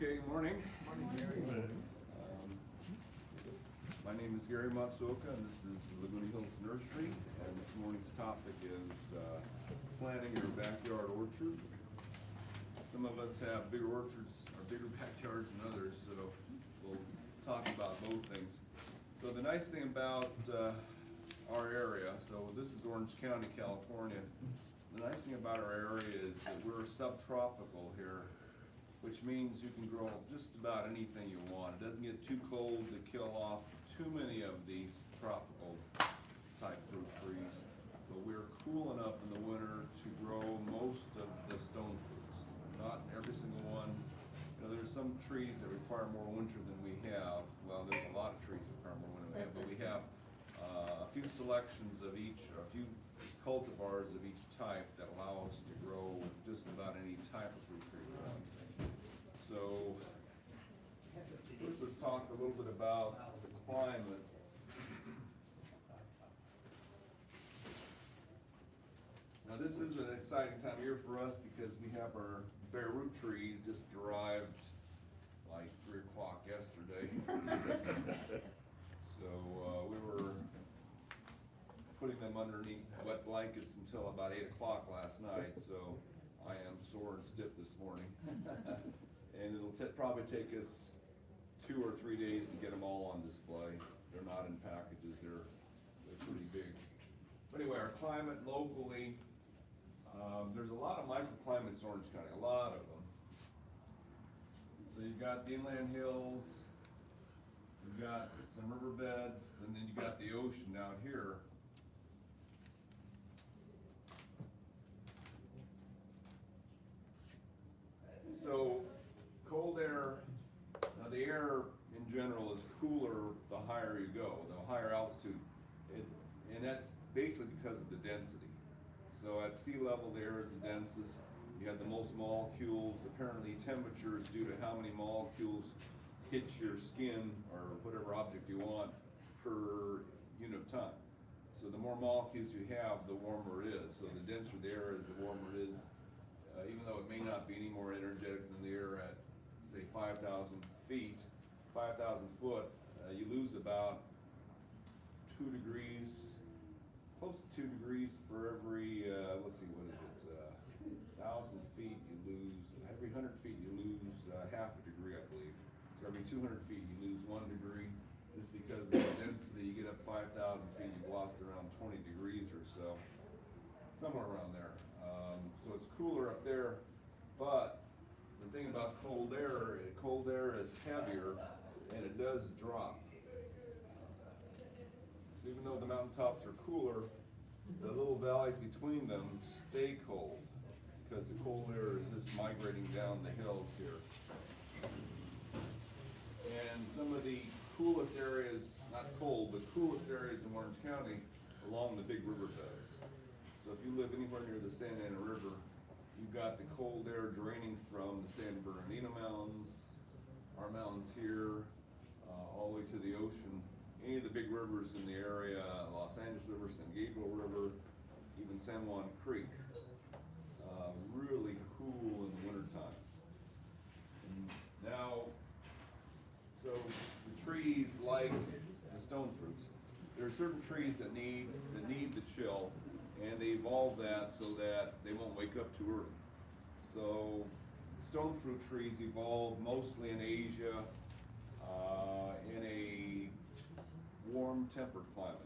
Okay, morning. Morning, Gary. My name is Gary Matsuoka, and this is Laguna Hills Nursery, and this morning's topic is planting your backyard orchard. Some of us have bigger orchards or bigger backyards than others, so we'll talk about both things. So the nice thing about our area, so this is Orange County, California. The nice thing about our area is that we're subtropical here, which means you can grow just about anything you want. It doesn't get too cold to kill off too many of these tropical type fruit trees, but we're cool enough in the winter to grow most of the stone fruits. Not every single one. You know, there's some trees that require more winter than we have. Well, there's a lot of trees that require more winter than we have, but we have a few selections of each, a few cultivars of each type that allow us to grow just about any type of fruit tree we want. So, first let's talk a little bit about the climate. Now this is an exciting time of year for us because we have our bare root trees just arrived like 3 o'clock yesterday. So we were putting them underneath wet blankets until about 8 o'clock last night, so I am sore and stiff this morning. And it'll probably take us 2 or 3 days to get them all on display. They're not in packages, they're pretty big. But anyway, our climate locally, there's a lot of microclimates in Orange County, a lot of them. So you've got the inland hills, you've got some riverbeds, and then you've got the ocean out here. So cold air, now the air in general is cooler the higher you go, the higher altitude. And that's basically because of the density. So at sea level, the air is the densest. You have the most molecules. Apparently temperature is due to how many molecules hit your skin or whatever object you want per unit of time. So the more molecules you have, the warmer it is. So the denser the air is, the warmer it is. Even though it may not be any more energetic than the air at, say, 5,000 feet, 5,000 foot, you lose about 2 degrees, close to 2 degrees for every, let's see, what is it, 1,000 feet you lose, every 100 feet you lose half a degree, I believe. So every 200 feet you lose 1 degree. Just because of the density, you get up 5,000 feet, you've lost around 20 degrees or so, somewhere around there. So it's cooler up there, but the thing about cold air is heavier and it does drop. So even though the mountaintops are cooler, the little valleys between them stay cold because the cold air is just migrating down the hills here. And some of the coolest areas, not cold, but coolest areas in Orange County along the big riverbeds. So if you live anywhere near the Santa Ana River, you've got the cold air draining from the San Bernardino Mountains, our mountains here, all the way to the ocean. Any of the big rivers in the area, Los Angeles River, San Gabriel River, even San Juan Creek, really cool in the wintertime. Now, so the trees like the stone fruits, there are certain trees that need the chill, and they evolve that so that they won't wake up too early. So stone fruit trees evolve mostly in Asia, in a warm tempered climate.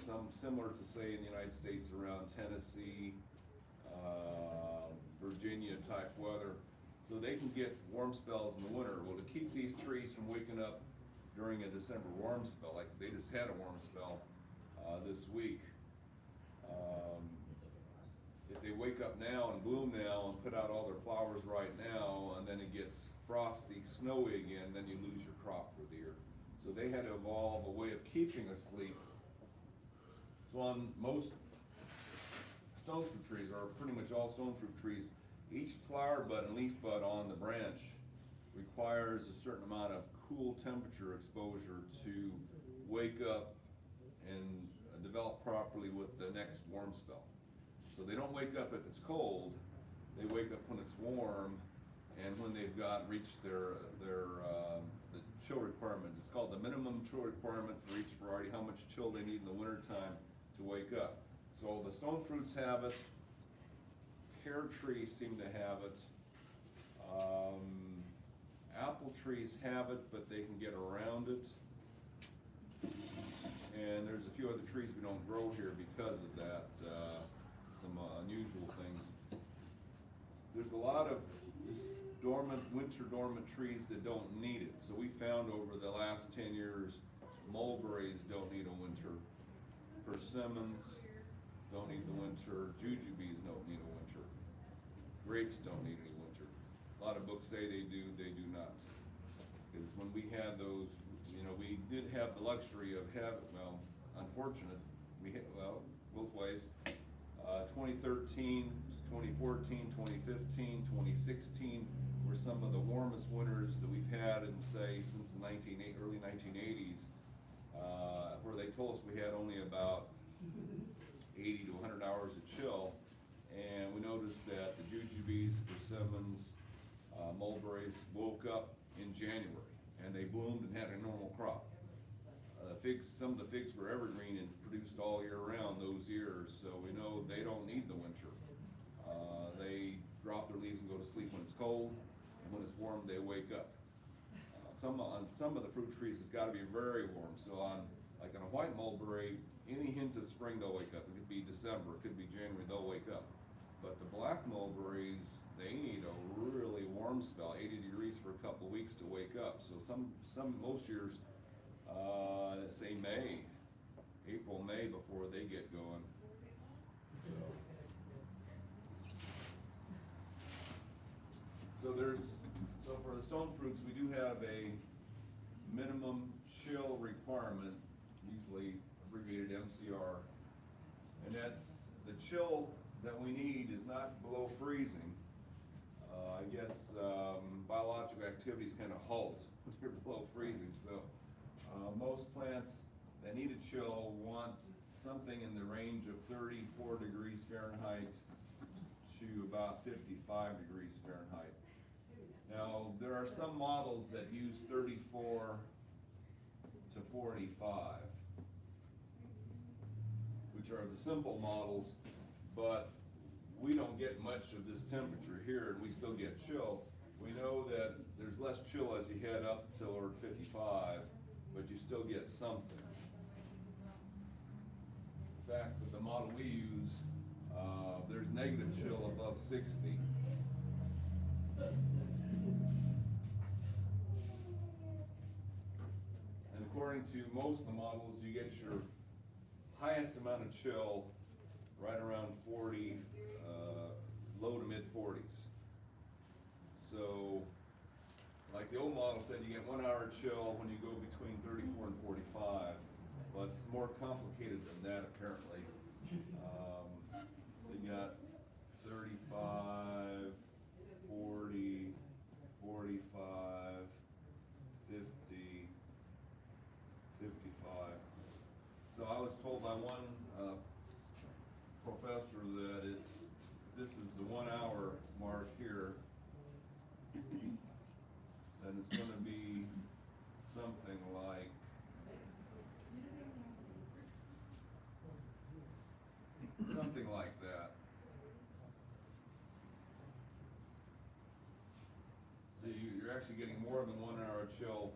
Some similar to, say, in the United States around Tennessee, Virginia type weather. So they can get warm spells in the winter. Well, to keep these trees from waking up during a December warm spell, like they just had a warm spell this week, if they wake up now and bloom now and put out all their flowers right now, and then it gets frosty, snowy again, then you lose your crop for the year. So they had to evolve a way of keeping us asleep. So on most stone fruit trees, or pretty much all stone fruit trees, each flower bud and leaf bud on the branch requires a certain amount of cool temperature exposure to wake up and develop properly with the next warm spell. So they don't wake up if it's cold, they wake up when it's warm, and when they've reached the chill requirement. It's called the minimum chill requirement for each variety, how much chill they need in the wintertime to wake up. So the stone fruits have it, pear trees seem to have it, apple trees have it, but they can get around it. And there's a few other trees we don't grow here because of that, some unusual things. There's a lot of winter dormant trees that don't need it. So we found over the last 10 years, mulberries don't need a winter, persimmons don't need the winter, jujubes don't need a winter, grapes don't need a winter. A lot of books say they do not. Because when we had those, we did have the luxury of unfortunate, both ways. 2013, 2014, 2015, 2016 were some of the warmest winters that we've had in, say, since the early 1980s, where they told us we had only about 80 to 100 hours of chill, and we noticed that the jujubes, persimmons, mulberries woke up in January, and they bloomed and had a normal crop. Some of the figs were evergreen and produced all year round those years, so we know they don't need the winter. They drop their leaves and go to sleep when it's cold, and when it's warm, they wake up. Some of the fruit trees, it's got to be very warm. So on a white mulberry, any hint of spring, they'll wake up. It could be December, it could be January, they'll wake up. But the black mulberries, they need a really warm spell, 80 degrees for a couple weeks to wake up. So most years, say April, May before they get going. So for the stone fruits, we do have a minimum chill requirement, usually abbreviated MCR, and that's the chill that we need is not below freezing. I guess biological activities kind of halt when you're below freezing. So most plants that need a chill want something in the range of 34 degrees Fahrenheit to about 55 degrees Fahrenheit. Now, there are some models that use 34 to 45, which are the simple models, but we don't get much of this temperature here, and we still get chill. We know that there's less chill as you head up toward 55, but you still get something. In fact, with the model we use, there's negative chill above 60. And according to most of the models, you get your highest amount of chill right around 40, low to mid 40s. So, like the old model said, you get 1 hour chill when you go between 34 and 45. Well, it's more complicated than that, apparently. They got 35, 40, 45, 50, 55. So I was told by one professor that this is the 1 hour mark here, then it's going to be something like that. So you're actually getting more than 1 hour chill.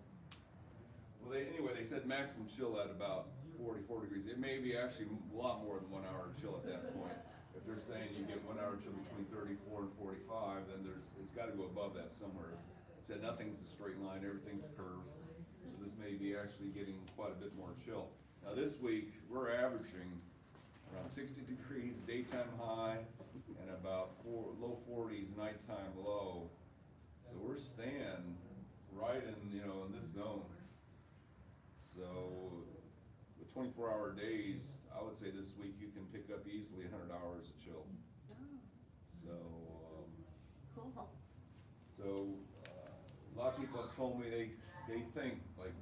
Well, they said maximum chill at about 44 degrees. It may be actually a lot more than 1 hour chill at that point. If they're saying you get 1 hour chill between 34 and 45, then it's got to go above that somewhere. It said nothing's a straight line, everything's a curve. So this may be actually getting quite a bit more chill. Now this week, we're averaging around 60 degrees daytime high and about low 40s nighttime low. So we're staying right in this zone. So with 24-hour days, I would say this week you can pick up easily 100 hours of chill. So Cool. So a lot of people have told me they think, like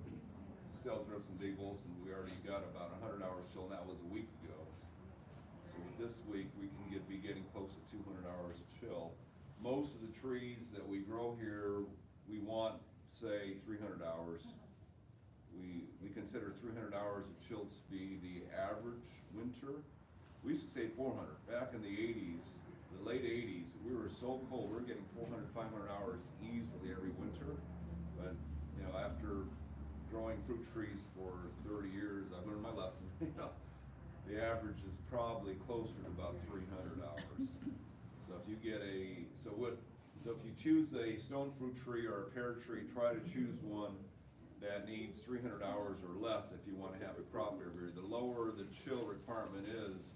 sales reps and Dave Wilson, we already got about 100 hours chill, and that was a week ago. So with this week, we can be getting close to 200 hours of chill. most of the trees that we grow here, we want, say, 300 hours. We consider 300 hours of chill to be the average winter. We used to say 400. Back in the 80s, the late 80s, we were so cold, we were getting 400, 500 hours easily every winter. But, you know, after growing fruit trees for 30 years, I've learned my lesson. You know, the average is probably closer to about 300 hours. So if you get so if you choose a stone fruit tree or a pear tree, try to choose one that needs 300 hours or less if you want to have a crop every year. The lower the chill requirement is,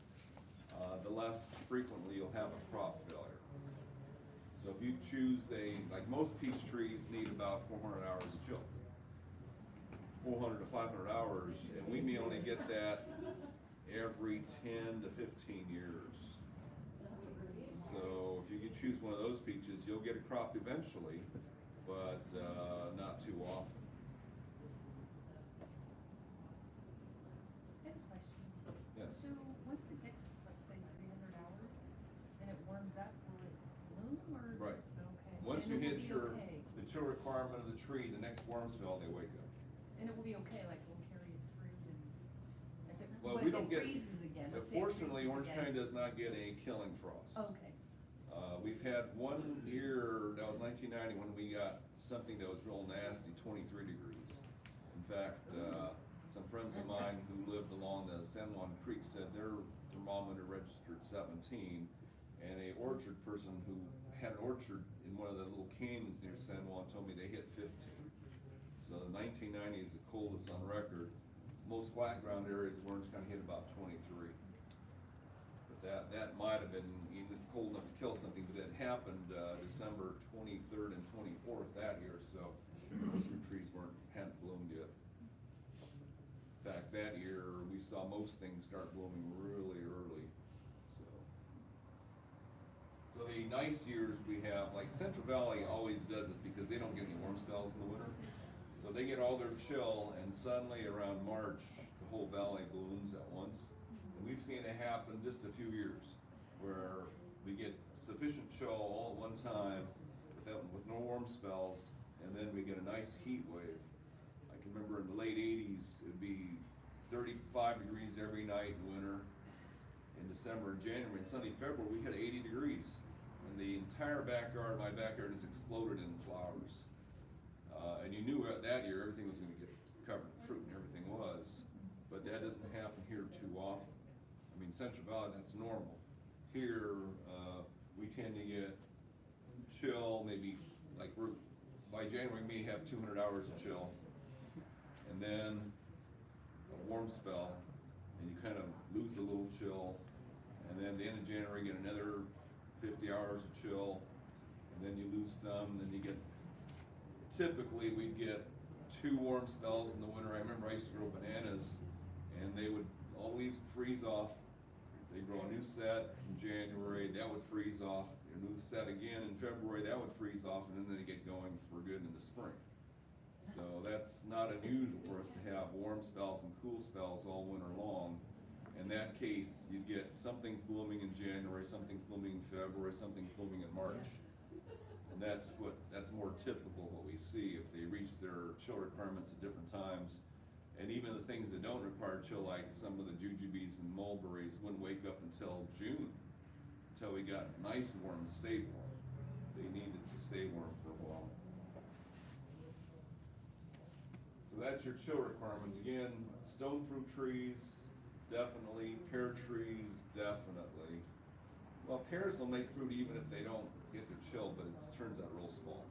the less frequently you'll have a crop failure. So if you choose like most peach trees need about 400 hours of chill. 400 to 500 hours, and we may only get that every 10 to 15 years. So if you could choose one of those peaches, you'll get a crop eventually, but not too often. I have a question. Yes. So once it gets, let's say, 300 hours and it warms up, will it bloom or? Right. Okay. Once And you it will hit be okay. the chill requirement of the tree, the next warm spell, they wake up. And it will be okay, like we'll carry its fruit and if it, Well, what we if don't it get- freezes again? Let's say it Fortunately, freezes Orange again. County does not get a killing frost. Okay. We've had one year, that was 1990, when we got something that was real nasty, 23 degrees. In fact, some friends of mine who lived along the San Juan Creek said their thermometer registered 17, and a orchard person who had an orchard in one of the little canyons near San Juan told me they hit 15. So 1990 is the coldest on record. Most flat ground areas of Orange County hit about 23. But that might have been even cold enough to kill something, but it happened December 23rd and 24th that year, so most fruit trees hadn't bloomed yet. In fact, that year we saw most things start blooming really early. So the nice years we have, like Central Valley always does this because they don't get any warm spells in the winter. So they get all their chill, and suddenly around March, the whole valley blooms at once. And we've seen it happen just a few years where we get sufficient chill all at one time with no warm spells, and then we get a nice heat wave. I can remember in the late 80s, it'd be 35 degrees every night in winter. In December and January, and suddenly February, we hit 80 degrees. And the entire backyard, my backyard, has exploded in flowers. And you knew that year everything was gonna get covered in fruit, and everything was. But that doesn't happen here too often. I mean, Central Valley, that's normal. Here, we tend to get chill, maybe, like by January, we may have 200 hours of chill. And then a warm spell, and you kind of lose a little chill, and then the end of January you get another 50 hours of chill, and then you lose some, and then you get, typically we'd get 2 warm spells in the winter. I remember I used to grow bananas, and all the leaves would freeze off. They'd grow a new set in January, that would freeze off, a new set again in February, that would freeze off, and then they get going for good in the spring. So that's not unusual for us to have warm spells and cool spells all winter long. In that case, you'd get something's blooming in January, something's blooming in February, something's blooming in March. And that's more typical what we see if they reach their chill requirements at different times. And even the things that don't require chill, like some of the jujubes and mulberries, wouldn't wake up until June, until we got nice and warm and stayed warm. They needed to stay warm for a while. So that's your chill requirements. Again, stone fruit trees, definitely. Pear trees, definitely. Well, pears will make fruit even if they don't get the chill, but it turns out real small.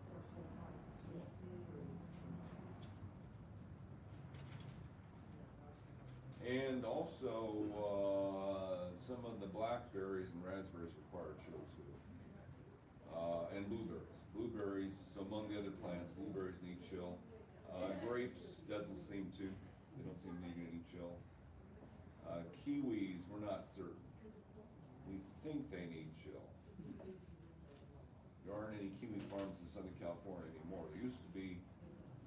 And also, some of the blackberries and raspberries require chill too. And blueberries. Blueberries, so among the other plants, blueberries need chill. Grapes doesn't seem to. They don't seem to need any chill. Kiwis, we're not certain. We think they need chill. There aren't any kiwi farms in Southern California anymore. There used to be.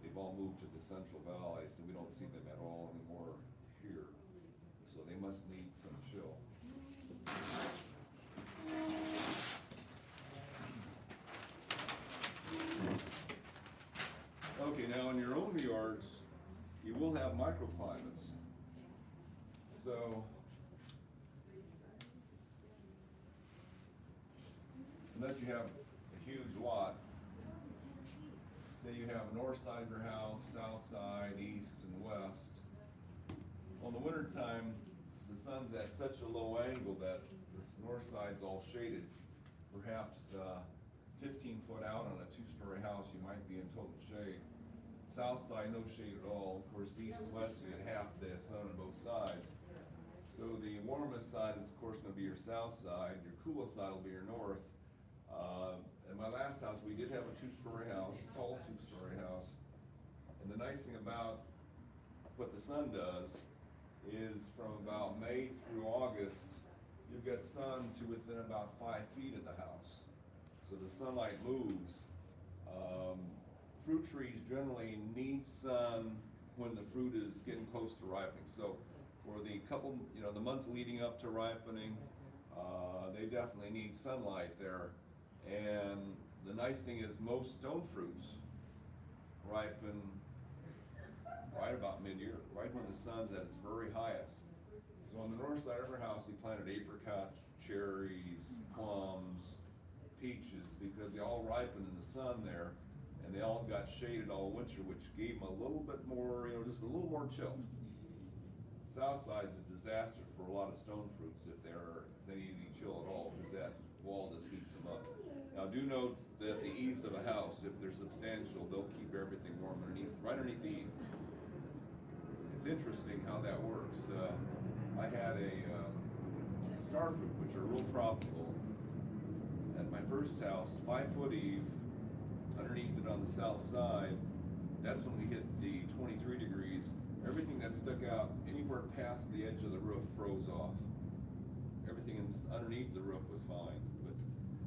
They've all moved to the Central Valley, so we don't see them at all anymore here. So they must need some chill. microclimates. So, unless you have a huge lot, say you have north side of your house, south side, east and west. Well, in the winter time, the sun's at such a low angle that this north side's all shaded. Perhaps 15 foot out on a 2-story house, you might be in total shade. South side, no shade at all. Of course, east and west, you get half the day of sun on both sides. So the warmest side is, of course, going to be your south side. Your coolest side will be your north. In my last house, we did have a 2-story house, tall 2-story house. And the nice thing about what the sun does is from about May through August, you've got sun to within about 5 feet of the house. So the sunlight moves. Fruit trees generally need sun when the fruit is getting close to ripening. So for the couple, the month leading up to ripening, they definitely need sunlight there. And the nice thing is most stone fruits ripen right about mid-year, right when the sun's at its very highest. So on the north side of our house, we planted apricots, cherries, plums, peaches, because they all ripen in the sun there, and they all got shaded all winter, which gave them a little bit more, just a little more chill. South side's a disaster for a lot of stone fruits if they need any chill at all, because that wall just heats them up. Now do note that the eaves of a house, if they're substantial, they'll keep everything warm underneath, right underneath the eave. It's interesting how that works. I had a starfruit, which are real tropical, at my first house, 5-foot eave, underneath it on the south side. That's when we hit the 23 degrees. Everything that stuck out anywhere past the edge of the roof froze off. Everything underneath the roof was fine, but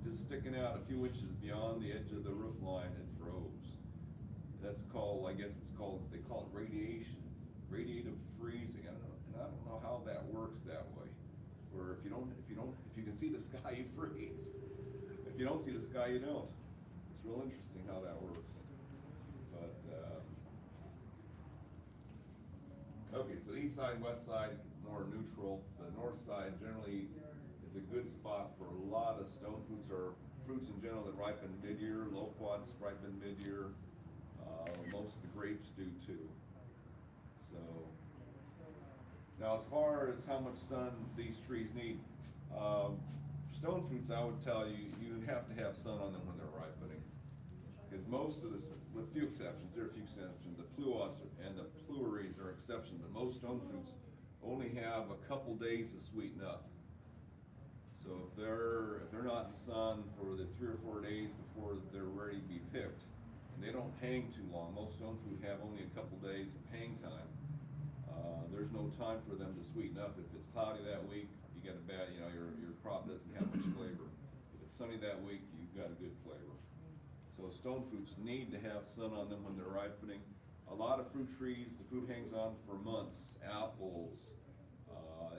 just sticking out a few inches beyond the edge of the roof line, it froze. That's called, I guess they call it radiative freezing. I don't know how that works that way. Where if you can see the sky, you freeze. If you don't see the sky, you don't. It's real interesting how that works. But okay, so east side, west side, more neutral. The north side generally is a good spot for a lot of stone fruits, or fruits in general that ripen mid-year. Loquats ripen mid-year. Most of the grapes do too. So now, as far as how much sun these trees need, stone fruits, I would tell you, you have to have sun on them when they're ripening, because most of this, with few exceptions, there are a few exceptions. The pluots and the pleuries are exceptions, but most stone fruits only have a couple days to sweeten up. So if they're not in the sun for the 3 or 4 days before they're ready to be picked, and they don't hang too long. Most stone fruit have only a couple days of hang time. There's no time for them to sweeten up. If it's cloudy that week, you get a bad, your crop doesn't have much flavor. If it's sunny that week, you've got a good flavor. So stone fruits need to have sun on them when they're ripening. A lot of fruit trees, the fruit hangs on for months. Apples,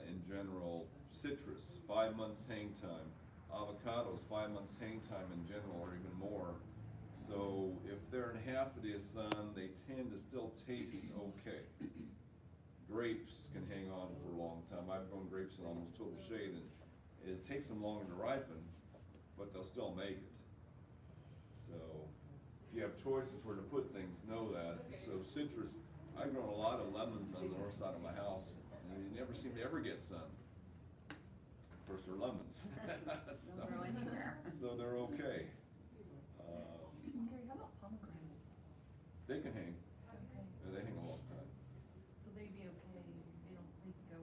in general. Citrus, 5 months hang time. Avocados, 5 months hang time in general, or even more. So if they're in half a day of sun, they tend to still taste okay. Grapes can hang on for a long time. I've grown grapes in almost total shade, and it takes them longer to ripen, but they'll still make it. So if you have choices where to put things, know that. So citrus, I've grown a lot of lemons on the north side of my house, and they never seem to ever get sun. Of course, they're lemons. So they're okay. Gary, how about pomegranates? They can hang. Okay. They hang a long time. So they'd be okay, they could go,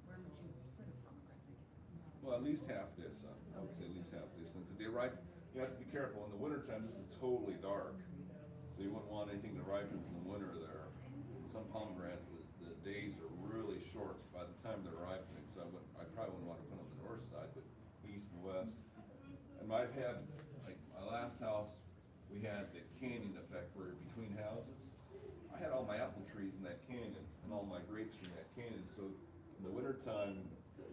where would you put a pomegranate? I guess it's not. Well, at least half a day of sun. I would say at least half a day of sun, because you have to be careful. In the wintertime, this is totally dark, so you wouldn't want anything to ripen in the winter there. And some pomegranates, the days are really short by the time they're ripening, so I probably wouldn't want to put them on the north side, but east and west. And I've had, like my last house, we had the canyon effect where between houses, I had all my apple trees in that canyon and all my grapes in that canyon. So in the wintertime,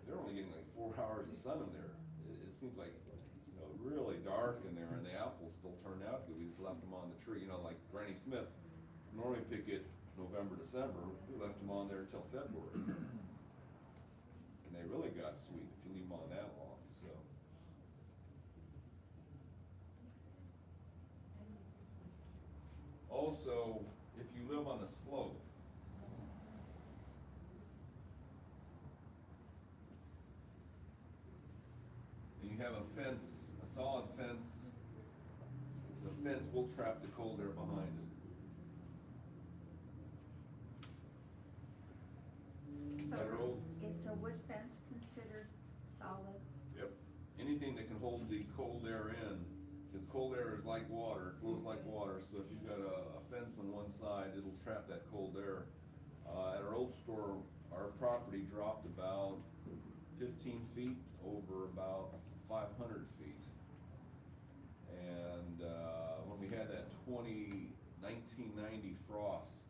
they're only getting like 4 hours of sun in there. It seems like, really dark in there, and the apples still turned out good. We just left them on the tree, like Granny Smith. Normally pick it November, December, we left them on there until February. And they really got sweet if you leave them on that long, so. Also, if you live on a slope, and you have a fence, a solid fence, the fence will trap the cold air behind it. So wood fence considered solid? Yep. Anything that can hold the cold air in, because cold air is like water, it flows like water, so if you've got a fence on one side, it'll trap that cold air. At our old store, our property dropped about 15 feet over about 500 feet. And when we had that 1990 frost,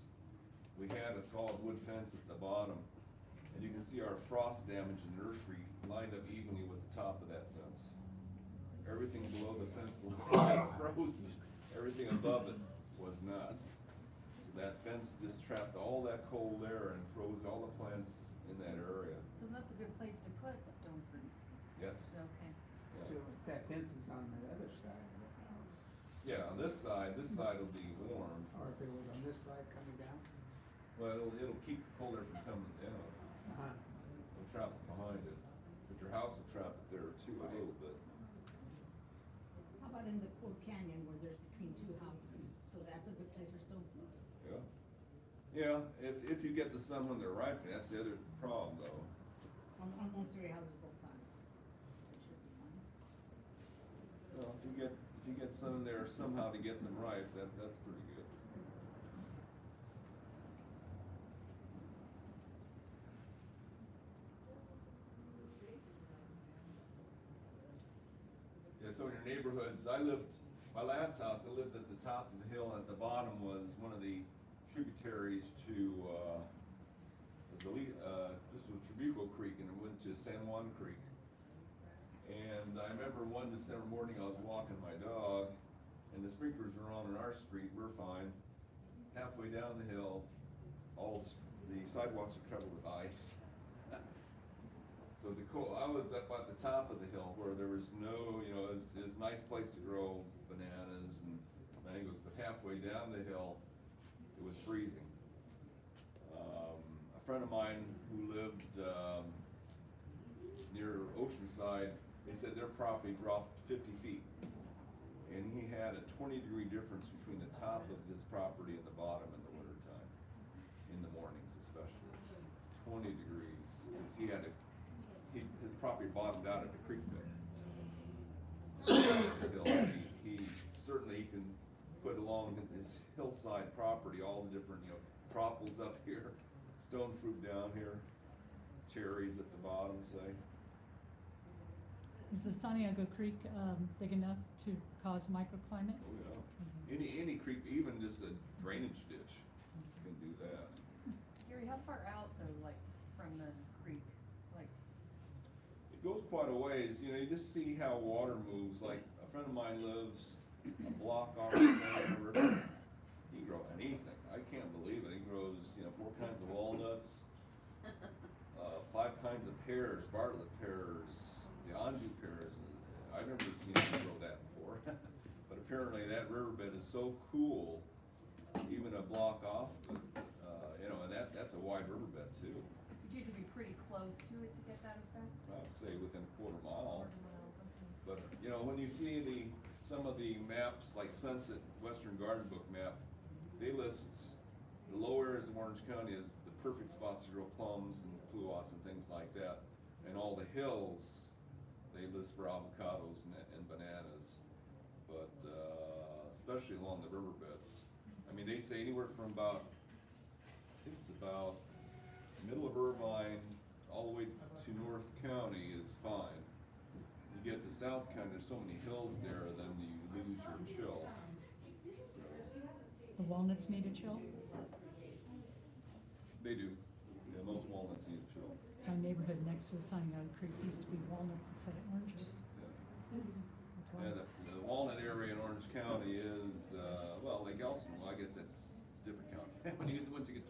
we had a solid wood fence at the bottom. And you can see our frost damage in nursery lined up evenly with the top of that fence. Everything below the fence line was frozen. Everything above it was not. So that fence just trapped all that cold air and froze all the plants in that area. So that's a good place to put stone fruits. Yes. Okay. Yeah. So that fence is on the other side of the house, Yeah, on this side will be warm. or if it was on this side coming down? Well, it'll keep the cold air from coming down. Uh-huh. It'll trap it behind it. But your house will trap it there too a little bit. How about in the poor canyon where there's between two houses, so that's a good place for stone fruit? Yeah. Yeah, if you get the sun when they're ripening, that's the other problem though. On most area houses both sides, it should be fine. Well, if you get sun in there somehow to get them ripe, that's pretty good. Yeah, so in your neighborhoods, my last house, I lived at the top of the hill, and at the bottom was one of the tributaries to, this was Trabuco Creek, and it went to San Juan Creek. And I remember one December morning, I was walking my dog, and the sprinklers were on our street, we're fine. Halfway down the hill, all the sidewalks are covered with ice. So I was up at the top of the hill where there was no, it's a nice place to grow bananas and mangoes, but halfway down the hill, it was freezing. A friend of mine who lived near Oceanside, they said their property dropped 50 feet. And he had a 20-degree difference between the top of his property and the bottom in the wintertime, in the mornings especially. 20 degrees, because his property bottomed out at the creek bed. He certainly can put along his hillside property all the different, tropicals up here, stone fruit down here, cherries at the bottom, say. Is the Santiago Creek big enough to cause microclimate? Oh, yeah. Any creek, even just a drainage ditch can do that. Gary, how far out though, like from the creek, like? It goes quite a ways, you just see how water moves. Like a friend of mine lives a block off the river. He grows anything. I can't believe it. He grows, 4 kinds of walnuts, 5 kinds of pears, Bartlett pears, the Anjou pears. I've never seen him grow that before. But apparently that riverbed is so cool, even a block off, but, and that's a wide riverbed too. Would you have to be pretty close to it to get that effect? I'd say within a quarter mile. Quarter mile, okay. But, when you see some of the maps, like Sunset Western Garden Book map, they list the low areas of Orange County as the perfect spots to grow plums and pluots and things like that. And all the hills, they list for avocados and bananas. But, especially along the riverbeds. I mean, they say anywhere from about, I think it's about middle of Irvine, all the way to North County is fine. You get to South County, there's so many hills there, then you lose your chill. So, The walnuts need a chill? they do. Yeah, most walnuts need a chill. My neighborhood next to the Santiago Creek used to be walnuts instead of oranges. Yeah. That's why- Yeah, the Walnut area in Orange County is, Lake Elsinore, I guess that's different county. Once you get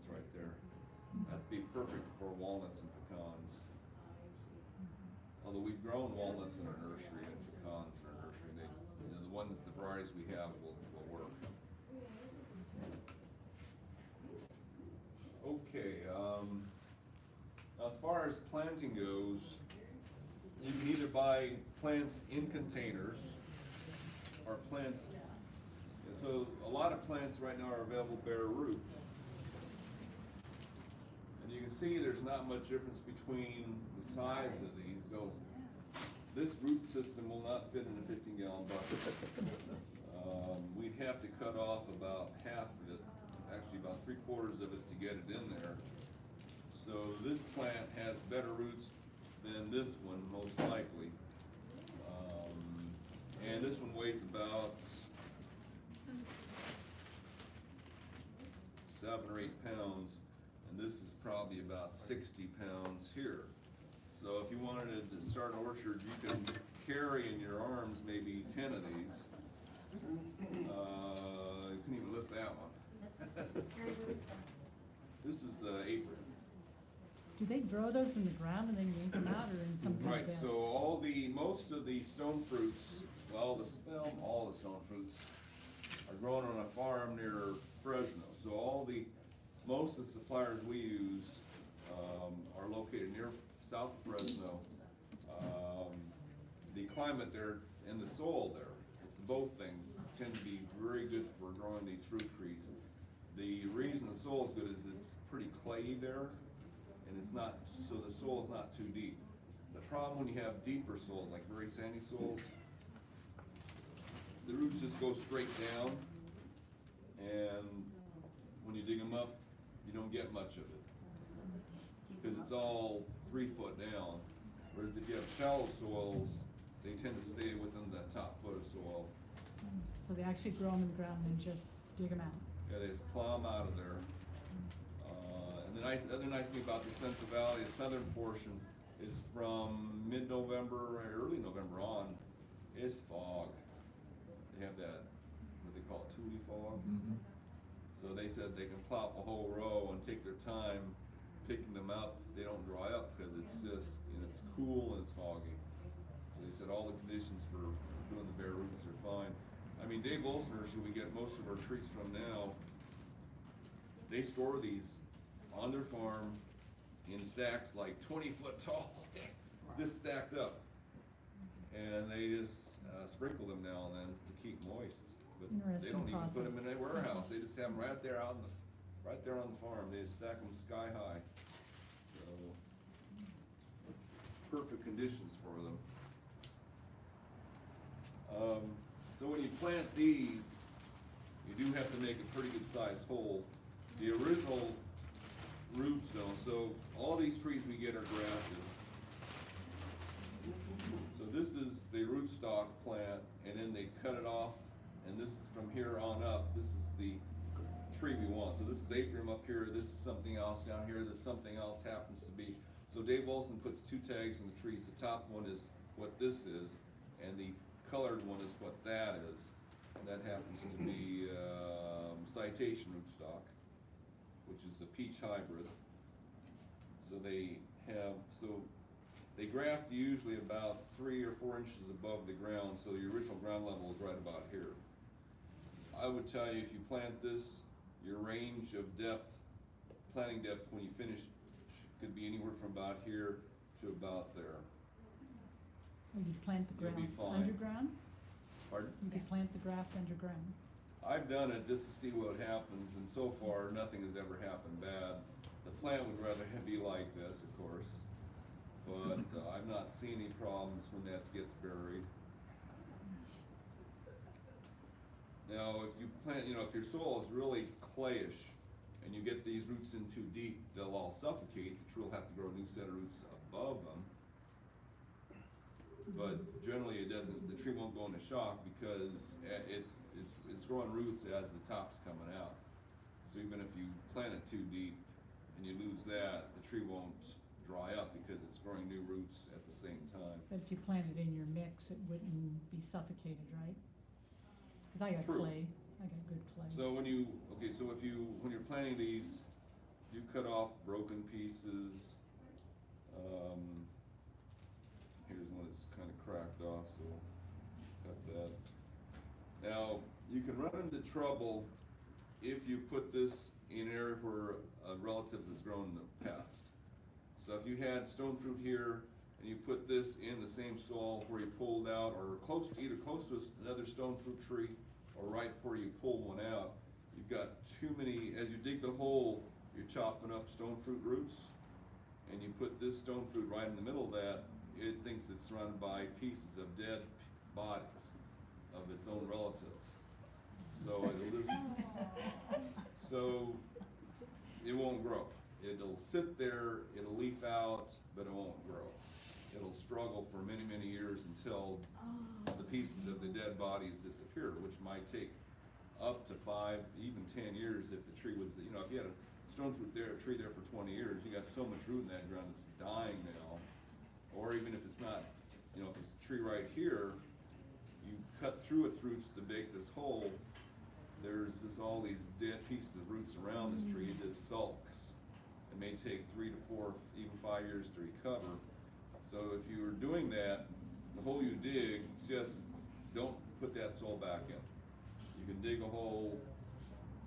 walnuts right there. That'd be perfect for walnuts and pecans. Although we've grown walnuts in our nursery and pecans in our nursery, they, you know, the ones, the varieties we have will work. Okay, as far as planting goes, you can either buy plants in containers or plants, and so a lot of plants right now are available bare root. And you can see there's not much difference between the size of these, so this root system will not fit in a 15-gallon bucket. We'd have to cut off about half of it, actually about 3/4 of it to get it in there. So this plant has better roots than this one, most likely. And this one weighs about 7 or 8 pounds, and this is probably about 60 pounds here. So if you wanted to start an orchard, you can carry in your arms maybe 10 of these. You couldn't even lift that one. This is apron. Do they grow those in the ground and then yank them out, or in some kind Right, of beds? so most of the stone fruits, all the stone fruits are grown on a farm near Fresno. So most of the suppliers we use are located near south of Fresno. The climate there and the soil there, it's both things, tend to be very good for growing these fruit trees. The reason the soil is good is it's pretty clayey there, and it's not, so the soil is not too deep. The problem when you have deeper soils, like very sandy soils, the roots just go straight down, and when you dig them up, you don't get much of it, because it's all 3 foot down. Whereas if you have shallow soils, they tend to stay within that top foot of soil. So they actually grow them in the ground and then just dig them out? Yeah, they just plow them out of there. And the other nice thing about the Central Valley, the southern portion, is from mid-November or early November on, is fog. They have that, what they call it, tule fog. So they said they can plop a whole row and take their time picking them up. They don't dry up because it's just, you know, it's cool and it's foggy. So they said all the conditions for doing the bare roots are fine. I mean, Dave Olsner, who we get most of our trees from now, they store these on their farm in stacks like 20 foot tall, just stacked up. And they just sprinkle them now and then to keep moist. But they don't even put them in a warehouse. They just have them right there out right there on the farm. They just stack them sky high. So perfect conditions for them. So when you plant these, you do have to make a pretty good sized hole. The original root zone, so all these trees we get are grafted. So this is the rootstock plant, and then they cut it off, and this is from here on up, this is the tree we want. So this is atrium up here, this is something else down here, this something else happens to be. So Dave Olson puts 2 tags on the trees. The top one is what this is, and the colored one is what that is. And that happens to be citation rootstock, which is a peach hybrid. So they graft usually about 3 or 4 inches above the ground, so the original ground level is right about here. I would tell you, if you plant this, your range of depth, planting depth when you finish, could be anywhere from about here to about there. Or you plant the You'll be graft fine. underground? Pardon? You could plant the graft underground. I've done it just to see what happens, and so far, nothing has ever happened bad. The plant would rather be like this, of course, but I've not seen any problems when that gets buried. Now, if you plant, you know, if your soil is really clayish and you get these roots in too deep, they'll all suffocate. The tree will have to grow a new set of roots above them. But generally, it doesn't. The tree won't go into shock because it's growing roots as the top's coming out. So even if you plant it too deep and you lose that, the tree won't dry up because it's growing new roots at the same time. But if you plant it in your mix, it wouldn't be suffocated, right? Cause I got True. clay, I got good clay. So when you're planting these, do cut off broken pieces. Here's one that's kind of cracked off, so cut that. Now, you can run into trouble if you put this in an area where a relative has grown in the past. So if you had stone fruit here and you put this in the same soil where you pulled out, or close to, either close to another stone fruit tree or right where you pulled one out, you've got too many, as you dig the hole, you're chopping up stone fruit roots, and you put this stone fruit right in the middle of that, it thinks it's surrounded by pieces of dead bodies of its own relatives. So it'll just, so it won't grow. It'll sit there, it'll leaf out, but it won't grow. It'll struggle for many, many years until the pieces of the dead bodies disappear, which might take up to 5, even 10 years if the tree was, you know, if you had a stone fruit there, a tree there for 20 years, you got so much root in that ground it's dying now. Or even if it's not, you know, if it's a tree right here, you cut through its roots to make this hole, there's just all these dead pieces of roots around this tree, it just sulks. It may take 3 to 4, even 5 years to recover. So if you were doing that, the hole you dig, just don't put that soil back in. You can dig a hole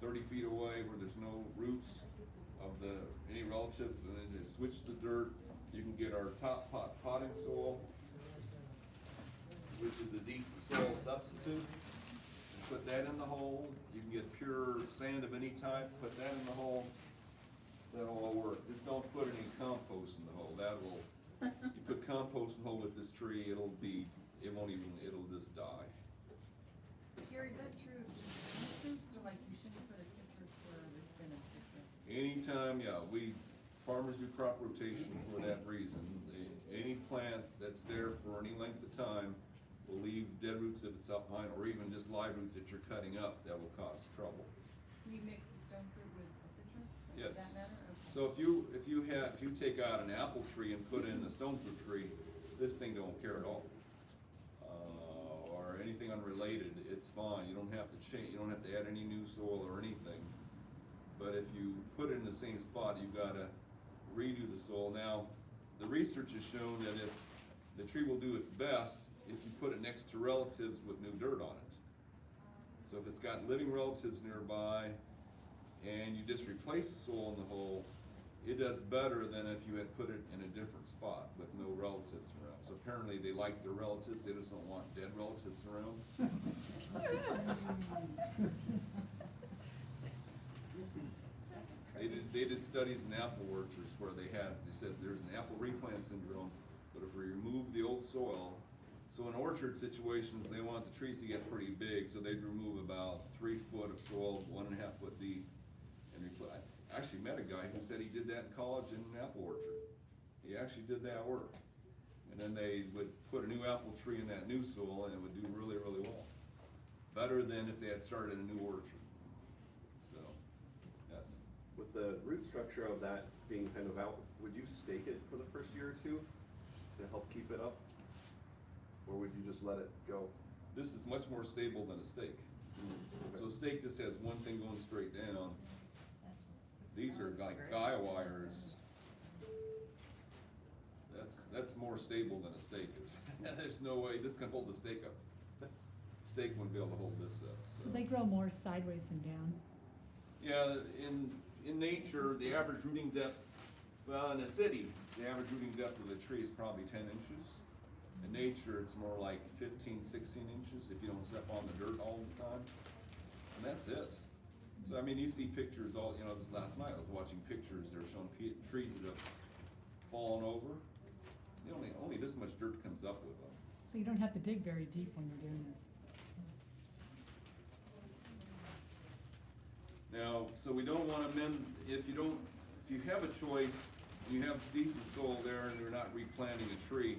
30 feet away where there's no roots of any relatives, and then just switch the dirt. You can get our top potting soil, which is a decent soil substitute, and put that in the hole. You can get pure sand of any type, put that in the hole. That'll all work. Just don't put any compost in the hole. You put compost in the hole with this tree, it'll just die. Gary, is that true of fruits, or like you shouldn't put a citrus where there's been a citrus? Anytime, yeah, farmers do crop rotation for that reason. Any plant that's there for any length of time will leave dead roots if it's up behind, or even just live roots that you're cutting up that will cause trouble. Can you mix a stone fruit with a citrus? Yes. Does that matter? Okay. So if you take out an apple tree and put in a stone fruit tree, this thing don't care at all. Or anything unrelated, it's fine. You don't have to change. You don't have to add any new soil or anything. But if you put it in the same spot, you've got to redo the soil. Now, the research has shown that if the tree will do its best if you put it next to relatives with new dirt on it. So if it's got living relatives nearby and you just replace the soil in the hole, it does better than if you had put it in a different spot with no relatives around. So apparently they like their relatives, they just don't want dead relatives around. They did studies in apple orchards where they said there's an apple replant syndrome, but if we remove the old soil, so in orchard situations, they want the trees to get pretty big, so they'd remove about 3 foot of soil, 1.5 foot deep, and I actually met a guy who said he did that in college in an apple orchard. He actually did that work. And then they would put a new apple tree in that new soil, and it would do really, really well. Better than if they had started a new orchard. So, yes. With the root structure of that being kind of out, would you stake it for the first year or two to help keep it up? Or would you just let it go? This is much more stable than a stake. So a stake just has one thing going straight down. These are like guy wires. That's more stable than a stake is. There's no way this can hold the stake up. Stake wouldn't be able to hold this up. So they grow more sideways than down? Yeah, in nature, the average rooting depth, well, in a city, the average rooting depth of a tree is probably 10 inches. In nature, it's more like 15, 16 inches if you don't step on the dirt all the time. And that's it. So, I mean, you see pictures this last night I was watching pictures, they're showing trees that have fallen over. Only this much dirt comes up with them. So you don't have to dig very deep when you're doing this? Now, so we don't want to mend, if you have a choice, you have decent soil there and you're not replanting a tree,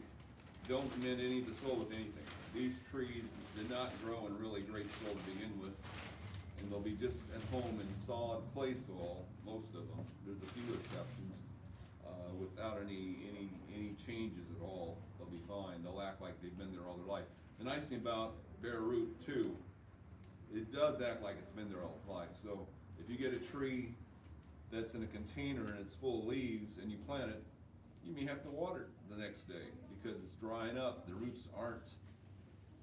don't mend any of the soil with anything. These trees did not grow in really great soil to begin with, and they'll be just at home in solid clay soil, most of them. There's a few exceptions, without any changes at all. They'll be fine. They'll act like they've been there all their life. The nice thing about bare root too, it does act like it's been there all its life. So if you get a tree that's in a container and it's full of leaves and you plant it, you may have to water it the next day because it's drying up. The roots aren't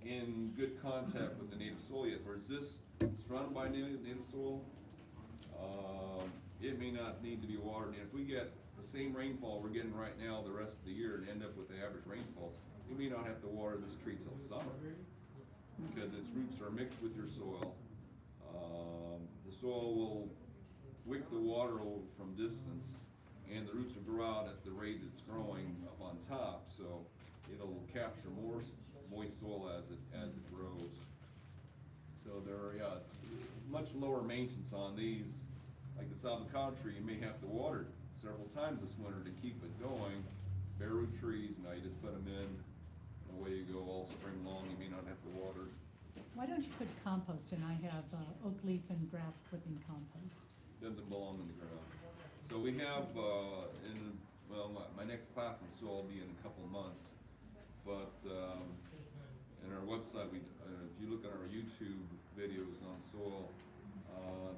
in good contact with the native soil yet. Whereas this, surrounded by native soil, it may not need to be watered. And if we get the same rainfall we're getting right now the rest of the year and end up with the average rainfall, you may not have to water this tree till summer because its roots are mixed with your soil. The soil will wick the water over from distance, and the roots will grow out at the rate it's growing up on top, so it'll capture more moist soil as it grows. So it's much lower maintenance on these. Like this avocado tree, you may have to water it several times this winter to keep it going. Bare root trees, now you just put them in, and away you go all spring long. You may not have to water. Why don't you put compost in? I have oak leaf and grass clipping compost. Doesn't belong in the ground. So we have, my next class on soil will be in a couple of months. But in our website, if you look at our YouTube videos on soil,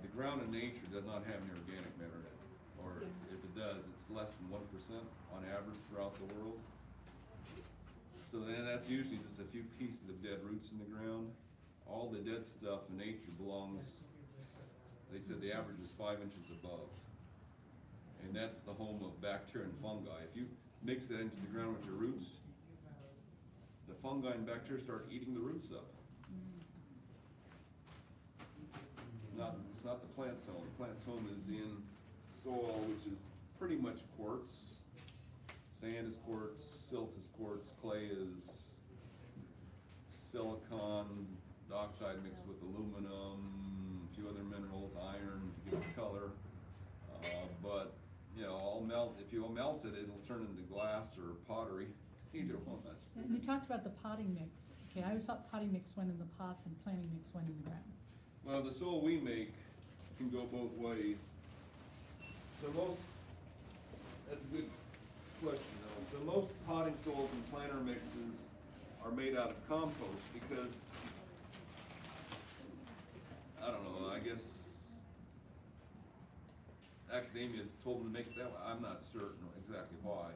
the ground in nature does not have any organic matter in it. Or if it does, it's less than 1% on average throughout the world. So then that's usually just a few pieces of dead roots in the ground. All the dead stuff in nature belongs, they said the average is 5 inches above. And that's the home of bacteria and fungi. If you mix that into the ground with your roots, the fungi and bacteria start eating the roots up. It's not the plant's home. The plant's home is in soil, which is pretty much quartz. Sand is quartz, silt is quartz, clay is silicon dioxide mixed with aluminum, a few other minerals, iron to give it color. But all melt. If you melt it, it'll turn into glass or pottery. Either one. And you talked about the potting mix. Okay, I always thought potting mix went in the pots and planting mix went in the ground. Well, the soil we make can go both ways. So that's a good question though. So most potting soils and planter mixes are made out of compost because, I don't know, I guess academia has told them to make it that way. I'm not certain exactly why.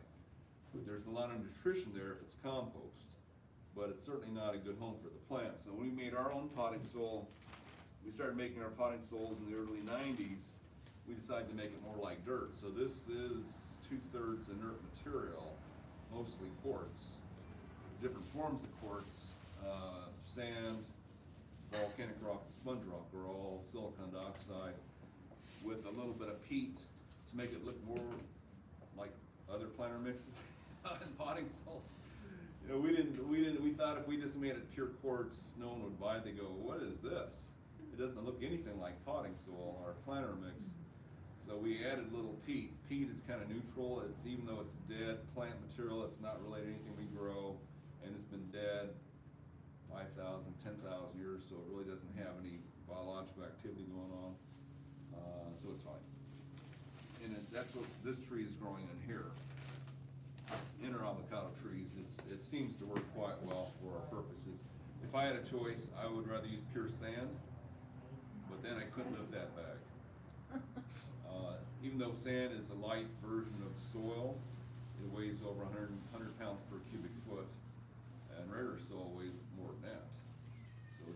But there's a lot of nutrition there if it's compost. But it's certainly not a good home for the plants. So when we made our own potting soil, we started making our potting soils in the early 90s. We decided to make it more like dirt. So this is 2/3 inert material, mostly quartz. Different forms of quartz, sand, volcanic rock, and sponge rock are all silicon dioxide with a little bit of peat to make it look more like other planter mixes and potting soils. We thought if we just made it pure quartz, no one would buy it. They go, what is this? It doesn't look anything like potting soil or planter mix. So we added a little peat. Peat is kind of neutral. It's, even though it's dead plant material, it's not related to anything we grow, and it's been dead 5,000, 10,000 years, so it really doesn't have any biological activity going on. So it's fine. And that's what this tree is growing in here. In our avocado trees, it seems to work quite well for our purposes. If I had a choice, I would rather use pure sand, but then I couldn't lift that bag. Even though sand is a light version of soil, it weighs over 100 pounds per cubic foot, and regular soil weighs more than that. So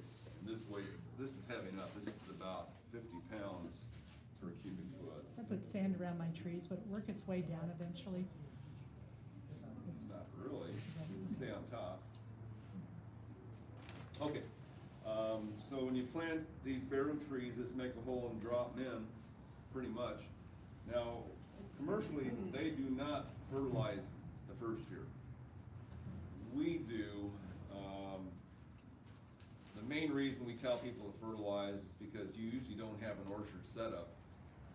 this is heavy enough. This is about 50 pounds per cubic foot. I put sand around my trees. Would it work its way down eventually? Not really. It can stay on top. Okay. So when you plant these barrel trees, just make a hole and drop them in, pretty much. Now, commercially, they do not fertilize the first year. We do. The main reason we tell people to fertilize is because you usually don't have an orchard setup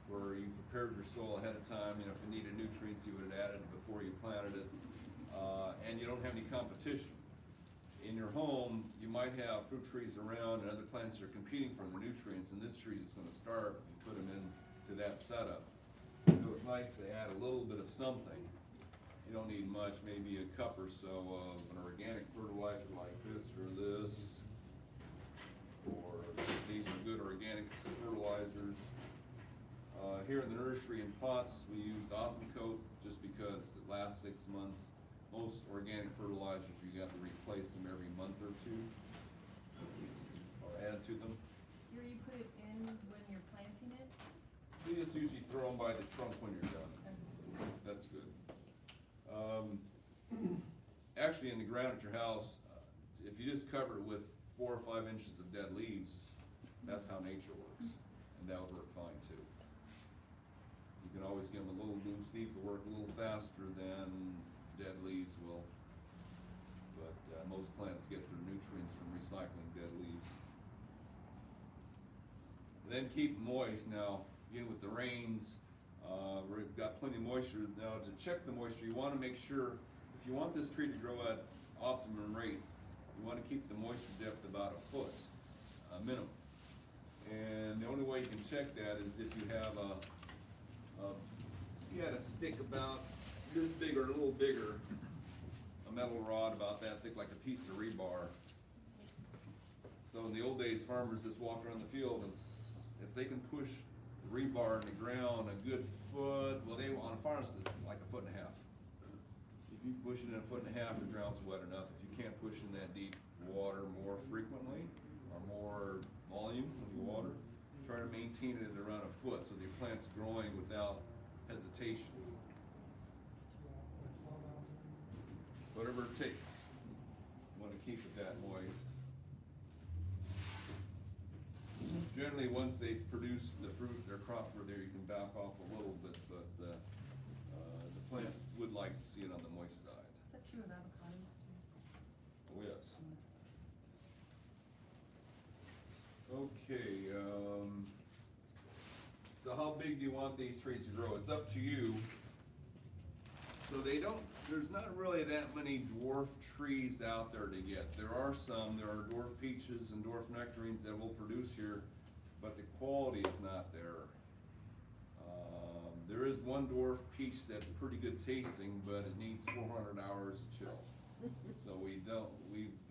where you prepared your soil ahead of time. If it needed nutrients, you would have added it before you planted it. And you don't have any competition. In your home, you might have fruit trees around and other plants are competing for the nutrients, and this tree is going to starve if you put them into that setup. So it's nice to add a little bit of something. You don't need much, maybe a cup or so of an organic fertilizer like this or this, or these are good organic fertilizers. Here in the nursery in pots, we use Osmocote just because it lasts 6 months. Most organic fertilizers, you have to replace them every month or two, or add to them. Here you put it in when you're planting it? You just usually throw them by the trunk when you're done. That's good. Actually, in the ground at your house, if you just cover it with 4 or 5 inches of dead leaves, that's how nature works, and that would work fine too. You can always give them a little loose. These will work a little faster than dead leaves will, but most plants get their nutrients from recycling dead leaves. And then keep moist. Now, again with the rains, we've got plenty of moisture. Now to check the moisture, you want to make sure, if you want this tree to grow at optimum rate, you want to keep the moisture depth about 1 foot, minimum. And the only way you can check that is if you have you had a stick about this big or a little bigger, a metal rod about that thick, like a piece of rebar. So in the old days, farmers just walked around the field, and if they can push the rebar in the ground a good foot, well, they on a farm it's like 1.5 feet. If you push it in 1.5 feet, the ground's wet enough. If you can't push in that deep water more frequently or more volume when you water, try to maintain it at around 1 foot so the plant's growing without hesitation. Whatever it takes, you want to keep it that moist. Generally, once they produce the fruit, their crops are there, you can back off a little bit, but the plants would like to see it on the moist side. Is that true of avocados too? Oh, yes. Okay, so how big do you want these trees to grow? It's up to you. So there's not really that many dwarf trees out there to get. There are dwarf peaches and dwarf nectarines that will produce here, but the quality is not there. There is one dwarf peach that's pretty good tasting, but it needs 400 hours of chill. So we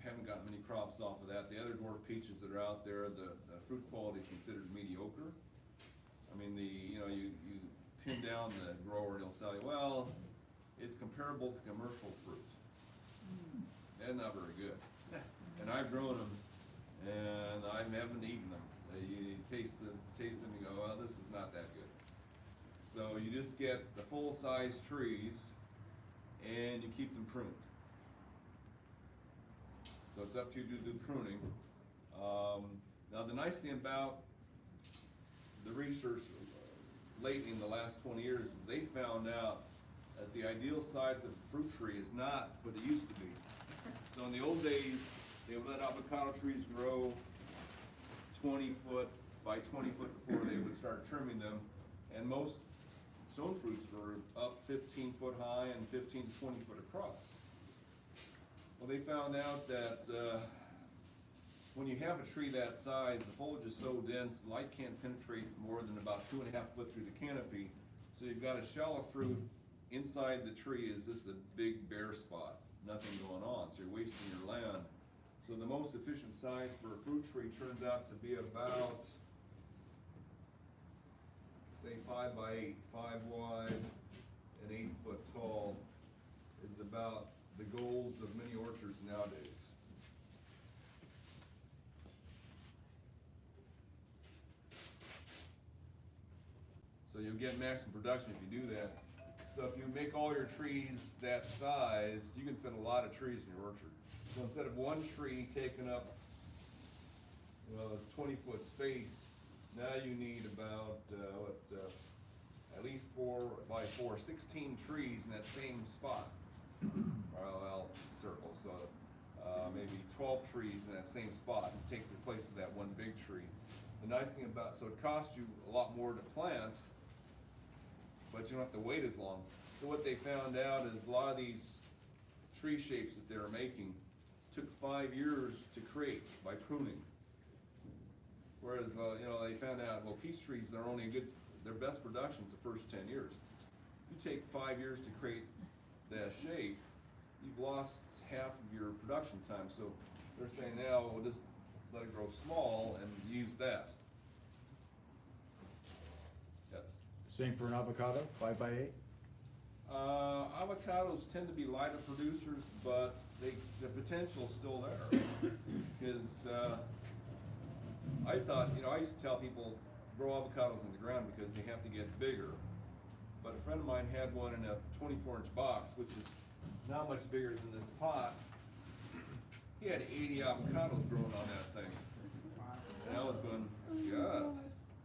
haven't gotten many crops off of that. The other dwarf peaches that are out there, the fruit quality is considered mediocre. I mean, you pin down the grower and he'll tell you, well, it's comparable to commercial fruit. They're not very good. And I've grown them, and I haven't eaten them. You taste them and go, well, this is not that good. So you just get the full-size trees, and you keep them pruned. So it's up to you to do pruning. Now the nice thing about the research lately in the last 20 years is they found out that the ideal size of a fruit tree is not what it used to be. So in the old days, they would let avocado trees grow 20 foot by 20 foot before they would start trimming them, and most stone fruits were up 15 foot high and 15 to 20 foot across. Well, they found out that when you have a tree that size, the foliage is so dense, light can't penetrate more than about 2.5 foot through the canopy. So you've got a shallow fruit. Inside the tree is just a big bare spot, nothing going on, so you're wasting your land. So the most efficient size for a fruit tree turns out to be about, say 5 by 8, 5 wide and 8 foot tall is about the goals of many orchards nowadays. So you'll get maximum production if you do that. So if you make all your trees that size, you can fit a lot of trees in your orchard. So instead of one tree taking up, a 20-foot space, now you need about, at least 4 by 4, 16 trees in that same spot. Parallel circle, so maybe 12 trees in that same spot to take the place of that one big tree. The nice thing about, so it costs you a lot more to plant, but you don't have to wait as long. So what they found out is a lot of these tree shapes that they were making took 5 years to create by pruning. Whereas, they found out, well, peach trees are only their best production is the first 10 years. You take 5 years to create that shape, you've lost half of your production time. So they're saying now, we'll just let it grow small and use that. Yes. Same for an avocado, 5x8? Avocados tend to be lighter producers, but the potential's still there. Cause, I thought, I used to tell people, grow avocados in the ground because they have to get bigger. But a friend of mine had one in a 24-inch box, which is not much bigger than this pot. He had 80 avocados growing on that thing. And I was going, God.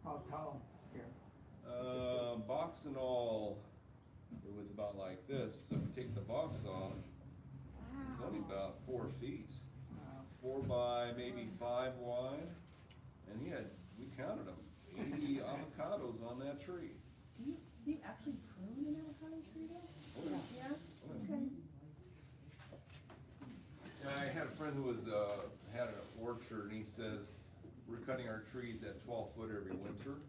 How tall? Here. Box and all, it was about like this. So if you take the box off, it's only about 4 feet. 4 by maybe 5 wide. And we counted them, 80 avocados on that tree. Do you actually prune an avocado tree though? Oh, yeah. Yeah? Okay. Yeah, I had a friend who had an orchard, and he says, we're cutting our trees at 12 foot every winter.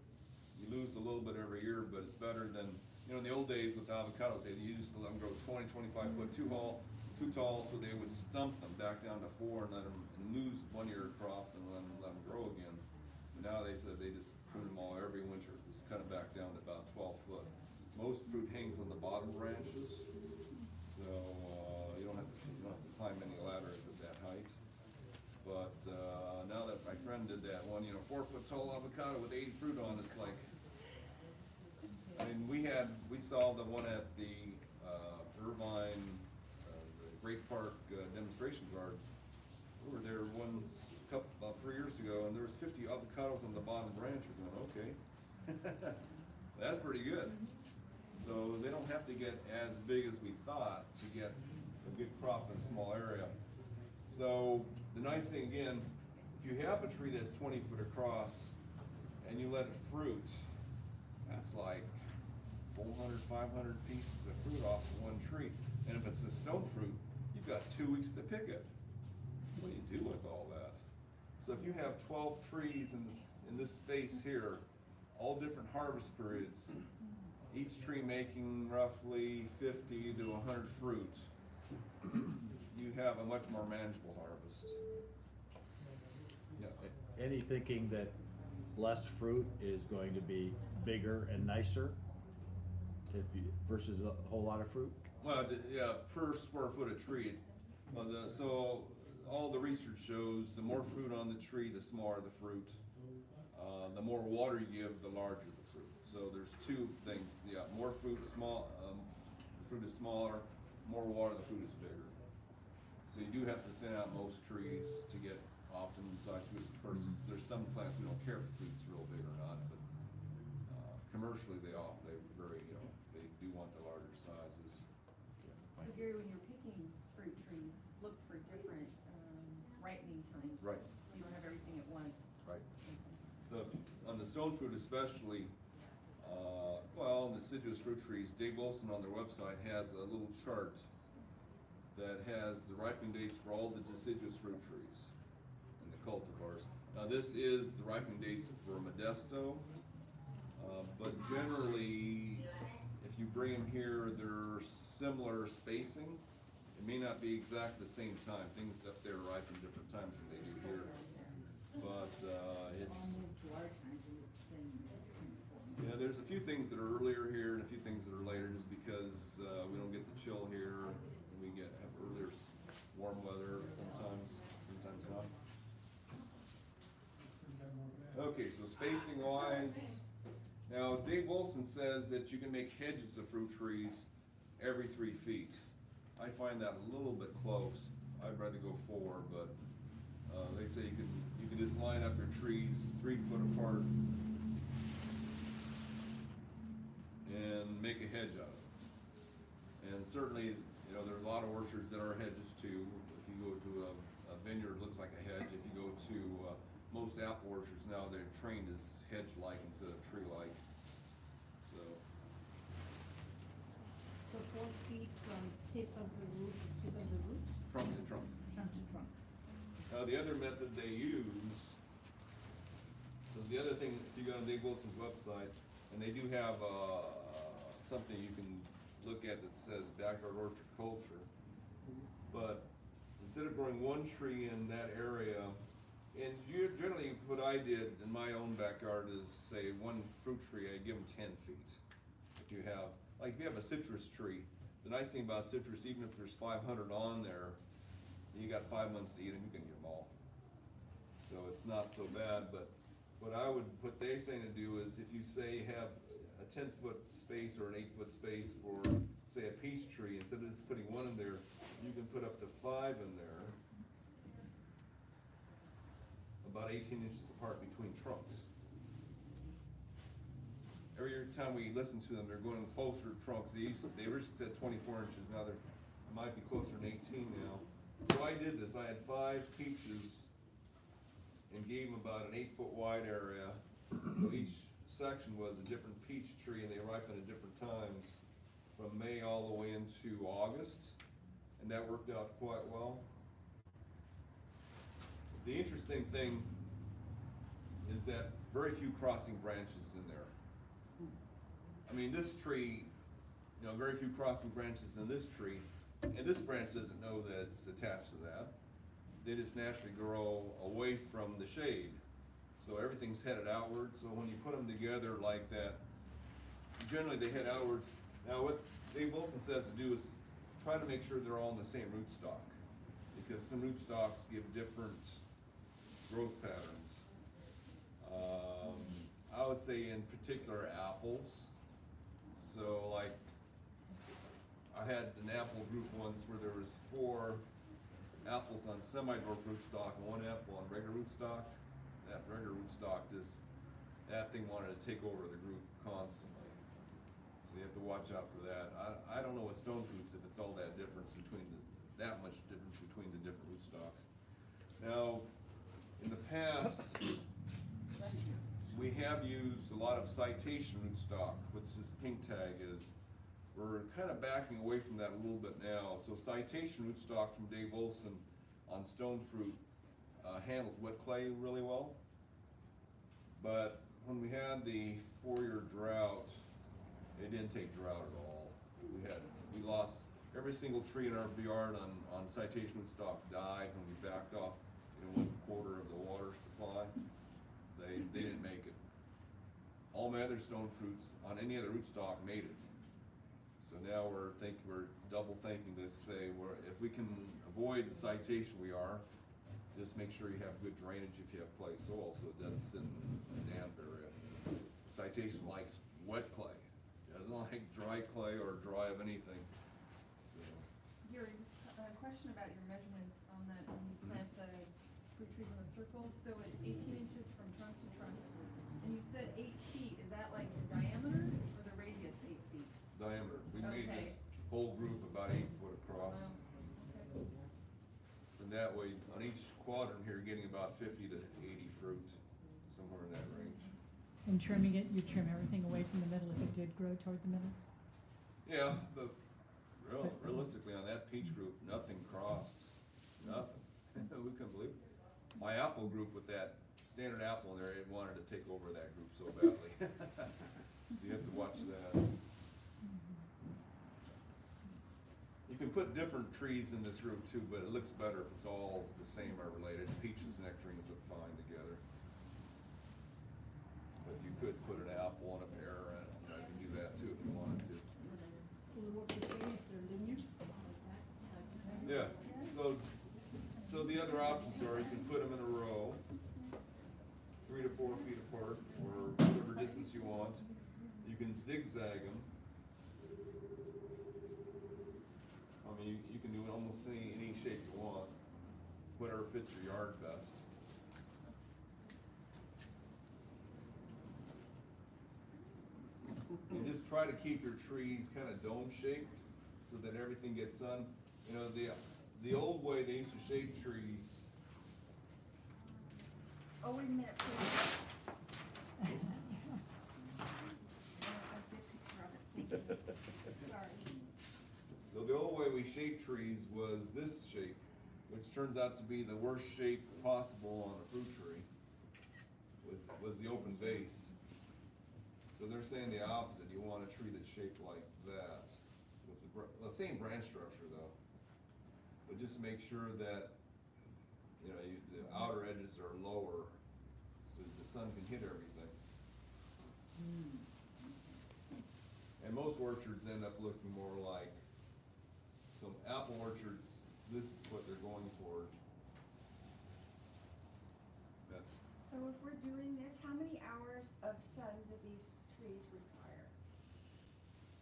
You lose a little bit every year, but it's better than, in the old days with avocados, they used to let them grow 20, 25 foot too tall, so they would stump them back down to 4 and let them lose 1 year crop and let them grow again. But now they said they just prune them all every winter, just cut them back down to about 12 foot. Most fruit hangs on the bottom branches, so you don't have to climb any ladders at that height. But now that my friend did that one, 4 foot tall avocado with 80 fruit on, it's like, I mean, we saw the one at the Irvine, the Great Park demonstration garden. We were there about 3 years ago, and there was 50 avocados on the bottom branch. We're going, okay, that's pretty good. So they don't have to get as big as we thought to get a good crop in a small area. So the nice thing again, if you have a tree that's 20 foot across and you let it fruit, that's like 400, 500 pieces of fruit off of one tree. And if it's a stone fruit, you've got 2 weeks to pick it. What do you do with all that? So if you have 12 trees in this space here, all different harvest periods, each tree making roughly 50 to 100 fruit, you have a much more manageable harvest. Yes. Any thinking that less fruit is going to be bigger and nicer versus a whole lot of fruit? Well, yeah, per square foot of tree. So all the research shows the more fruit on the tree, the smaller the fruit. The more water you give, the larger the fruit. So there's two things. Yeah, more fruit, the fruit is smaller. More water, the fruit is bigger. So you do have to thin out most trees to get optimum size fruit. Of course, there's some plants we don't care if the fruit's real big or not, but commercially they very, they do want the larger sizes. So Gary, when you're picking fruit trees, look for different ripening times. Right. So you don't have everything at once. Right. So on the stone fruit especially, deciduous fruit trees, Dave Wilson on their website has a little chart that has the ripening dates for all the deciduous fruit trees and the cultivars. Now this is the ripening dates for Modesto, but generally, if you bring them here, they're similar spacing. It may not be exactly the same time. Things up there ripen different times than they do here. But it's, there's a few things that are earlier here and a few things that are later just because we don't get the chill here and we have earlier warm weather sometimes not. Okay, so spacing wise, now Dave Wilson says that you can make hedges of fruit trees every 3 feet. I find that a little bit close. I'd rather go 4, but they say you can just line up your trees 3 foot apart and make a hedge out of it. And certainly, there's a lot of orchards that are hedges too. If you go to a vineyard, it looks like a hedge. If you go to most apple orchards now, they're trained as hedge-like instead of tree-like. So 4 feet from tip of the root to tip of the root? trunk to trunk. Trunk to trunk. Now, the other method they use, so the other thing, if you go on Dave Wilson's website, and they do have something you can look at that says backyard orchard culture, but instead of growing one tree in that area, and generally what I did in my own backyard is say one fruit tree, I give them 10 feet. If you have a citrus tree, the nice thing about citrus, even if there's 500 on there, you got 5 months to eat them, you can eat them all. So it's not so bad, but what they're saying to do is if you say have a 10-foot space or an 8-foot space for, say, a peach tree, instead of just putting one in there, you can put up to 5 in there, about 18 inches apart between trunks. Every time we listen to them, they're going closer trunks. They originally said 24 inches, now they're, might be closer than 18 now. So I did this, I had 5 peaches and gave them about an 8-foot wide area. So each section was a different peach tree, and they ripen at different times, from May all the way into August, and that worked out quite well. The interesting thing is that very few crossing branches in there. I mean, this tree, very few crossing branches in this tree, and this branch doesn't know that it's attached to that. They just naturally grow away from the shade. So everything's headed outward, so when you put them together like that, generally they head outwards. Now what Dave Wilson says to do is try to make sure they're all in the same rootstock, because some rootstocks give different growth patterns. I would say in particular apples. So like, I had an apple group once where there was 4 apples on semi-dwarf rootstock and 1 apple on regular rootstock. That regular rootstock that thing wanted to take over the group constantly. So you have to watch out for that. I don't know with stone fruits if it's all that difference that much difference between the different rootstocks. Now, in the past, we have used a lot of citation rootstock, which this pink tag is. We're kind of backing away from that a little bit now. So citation rootstock from Dave Wilson on stone fruit handles wet clay really well. But when we had the 4-year drought, it didn't take drought at all. We lost every single tree in our yard on citation rootstock died when we backed off 1/4 of the water supply. They didn't make it. All my other stone fruits on any other rootstock made it. So now we're double thinking this, if we can avoid the citation just make sure you have good drainage if you have clay soil so it doesn't sit in a damp area. Citation likes wet clay. It doesn't like dry clay or dry of anything. So, Gary, just a question about your measurements on that, when you plant the fruit trees in a circle, so it's 18 inches from trunk to trunk, and you said 8 feet, is that like the diameter or the radius 8 feet? diameter. We made Okay. this whole group about 8 foot across. Okay. And that way, on each quadrant here, you're getting about 50 to 80 fruit, somewhere in that range. And trimming it, you trim everything away from the middle if it did grow toward the middle? Yeah, but realistically, on that peach group, nothing crossed, nothing. We couldn't believe it. My apple group with that standard apple in there, it wanted to take over that group so badly. So you have to watch that. You can put different trees in this group too, but it looks better if it's all the same or related. Peaches and nectarines look fine together. But you could put an apple and a pear, and you can do that too if you wanted to. Yeah, so the other options are you can put them in a row, 3 to 4 feet apart, or whatever distance you want. You can zigzag them. I mean, you can do it almost any shape you want, whatever fits your yard best. And just try to keep your trees kind of dome shaped so that everything gets sun. You know, the old way they used to shape trees. Oh, wait a minute, please. A good picture of it, thank you. Sorry. So the old way we shaped trees was this shape, which turns out to be the worst shape possible on a fruit tree, was the open base. So they're saying the opposite. You want a tree that's shaped like that, with the same branch structure though. But just make sure that, the outer edges are lower, so the sun can hit everything. And most orchards end up looking more like, some apple orchards, this is what they're going toward. That's, So if we're doing this, how many hours of sun do these trees require?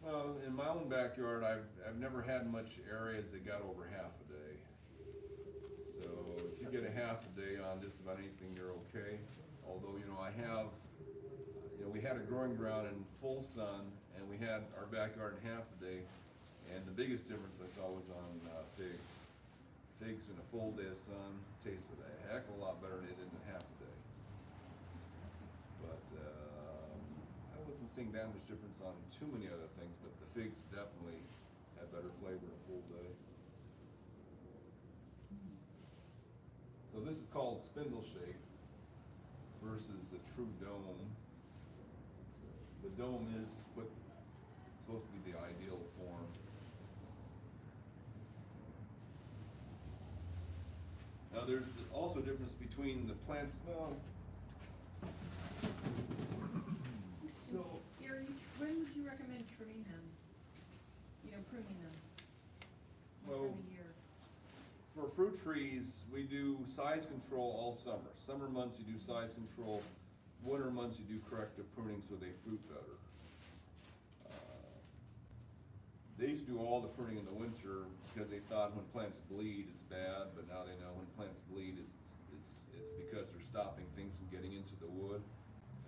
well, in my own backyard, I've never had much areas that got over half a day. So if you get a half a day on just about anything, you're okay. Although, I have, we had a growing ground in full sun, and we had our backyard in half a day, and the biggest difference I saw was on figs. Figs in a full day of sun tasted a heck of a lot better than it did in half a day. But I wasn't seeing that much difference on too many other things, but the figs definitely had better flavor in a full day. So this is called spindle shape versus the true dome. The dome is what supposed to be the ideal form. Now there's also a difference between the plants, well, so, Gary, when would you recommend trimming them? Pruning them? What Well, time of year? for fruit trees, we do size control all summer. Summer months you do size control, winter months you do corrective pruning so they fruit better. They used to do all the pruning in the winter because they thought when plants bleed, it's bad, but now they know when plants bleed, it's because they're stopping things from getting into the wood.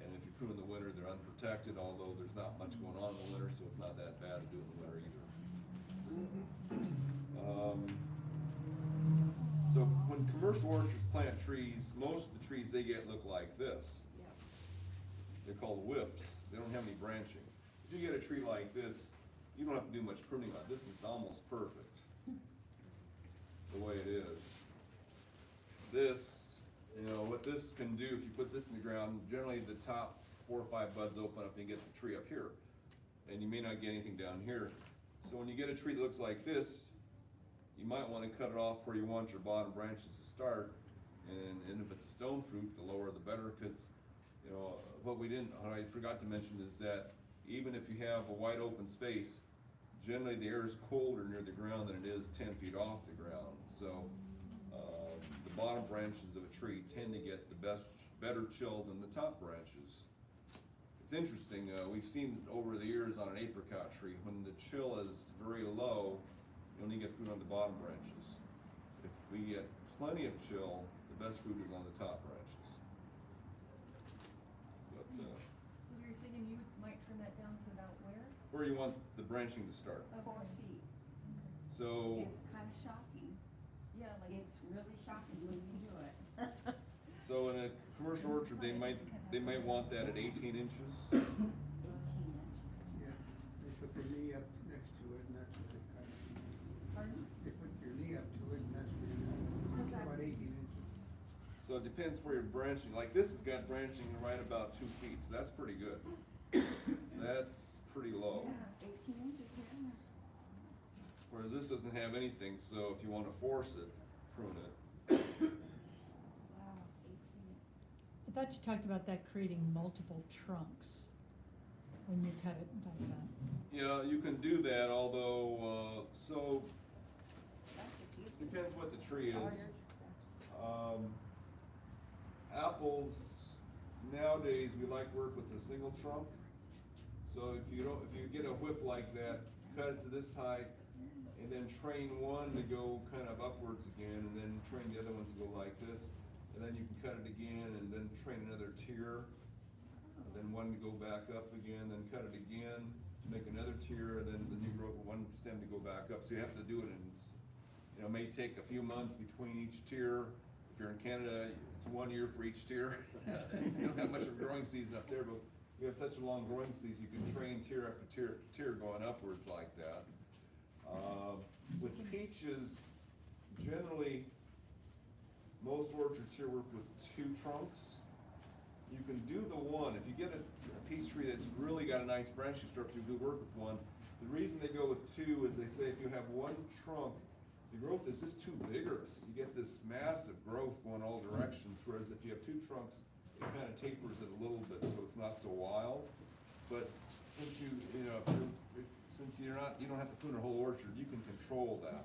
And if you prune in the winter, they're unprotected, although there's not much going on in the winter, so it's not that bad to do in the winter either. So when commercial orchards plant trees, most of the trees they get look like this. Yep. They're called whips. They don't have any branching. If you get a tree like this, you don't have to do much pruning on it. This is almost perfect, the way it is. This, what this can do, if you put this in the ground, generally the top 4 or 5 buds open up and you get the tree up here. And you may not get anything down here. So when you get a tree that looks like this, you might want to cut it off where you want your bottom branches to start. And if it's a stone fruit, the lower the better, because, what I forgot to mention is that even if you have a wide open space, generally the air is colder near the ground than it is 10 feet off the ground. So the bottom branches of a tree tend to get the better chill than the top branches. It's interesting, we've seen over the years on an apricot tree, when the chill is very low, you only get fruit on the bottom branches. If we get plenty of chill, the best fruit is on the top branches. But, So you're thinking you might trim that down to about where? where you want the branching to start. 4 feet. So, It's kind of shocking. Yeah, like. It's really shocking when you do it. so in a commercial orchard, they might want that at 18 inches. 18 inches. Yeah, they put their knee up next to it and that's what they cut it. Pardon? They put their knee up to it and that's what they cut it. Because About that's- 18 inches. So it depends where you're branching. Like this has got branching right about 2 feet, so that's pretty good. That's pretty low. Yeah, 18 inches, yeah. Whereas this doesn't have anything, so if you want to force it, prune it. Wow, 18. I thought you talked about that creating multiple trunks when you cut it like that. Yeah, you can do that, although, so That's what you do. depends what the tree Oh, is. that's- Apples, nowadays, we like to work with a single trunk. So if you get a whip like that, cut it to this height, and then train one to go kind of upwards again, and then train the other ones to go like this. And then you can cut it again, and then train another tier, and then one to go back up again, then cut it again, to make another tier, and then the new growth of one stem to go back up. So you have to do it in, it may take a few months between each tier. If you're in Canada, it's 1 year for each tier. You don't have much of a growing season up there, but we have such a long growing season, you can train tier after tier after tier going upwards like that. With peaches, generally, most orchards here work with 2 trunks. You can do the one, if you get a peach tree that's really got a nice branching structure, you do work with one. The reason they go with 2 is they say if you have 1 trunk, the growth is just too vigorous. You get this massive growth going all directions, whereas if you have 2 trunks, it kind of tapers it a little bit, so it's not so wild. But since since you don't have to prune a whole orchard, you can control that.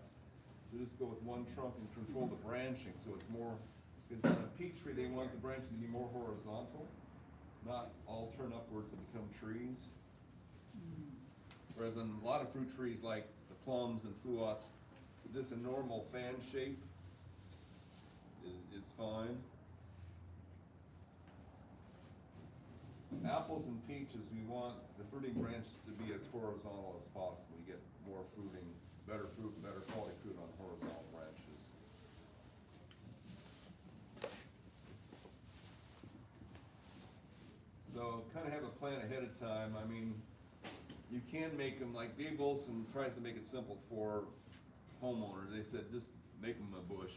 So just go with one trunk and control the branching, so it's more, because on a peach tree, they want the branching to be more horizontal, not all turn upwards and become trees. Whereas in a lot of fruit trees, like the plums and fluots, just a normal fan shape is fine. Apples and peaches, we want the fruiting branches to be as horizontal as possible. You get more fruiting, better fruit, better quality fruit on horizontal branches. So kind of have a plan ahead of time. I mean, you can make them, like Dave Olson tries to make it simple for homeowners. They said just make them a bush,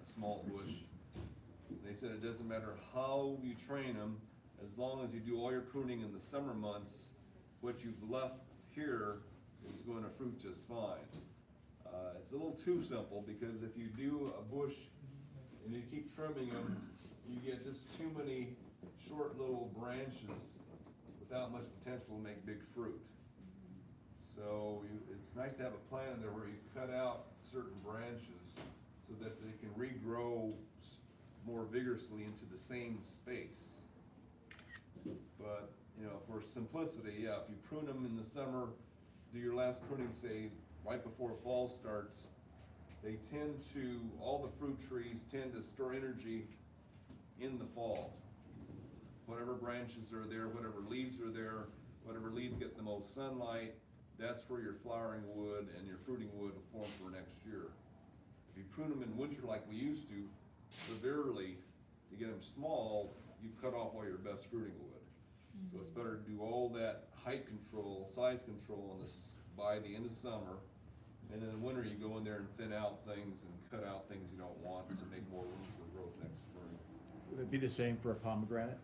a small bush. They said it doesn't matter how you train them, as long as you do all your pruning in the summer months, what you've left here is going to fruit just fine. It's a little too simple, because if you do a bush and you keep trimming them, you get just too many short little branches without much potential to make big fruit. So it's nice to have a plan there where you cut out certain branches so that they can regrow more vigorously into the same space. But, for simplicity, yeah, if you prune them in the summer, do your last pruning, say, right before fall starts, all the fruit trees tend to store energy in the fall. Whatever branches are there, whatever leaves are there, whatever leaves get the most sunlight, that's where your flowering wood and your fruiting wood will form for next year. If you prune them in winter like we used to, severely, to get them small, you cut off all your best fruiting wood. So it's better to do all that height control, size control by the end of summer, and then in winter you go in there and thin out things and cut out things you don't want to make more room for growth next spring. Would it be the same for a pomegranate?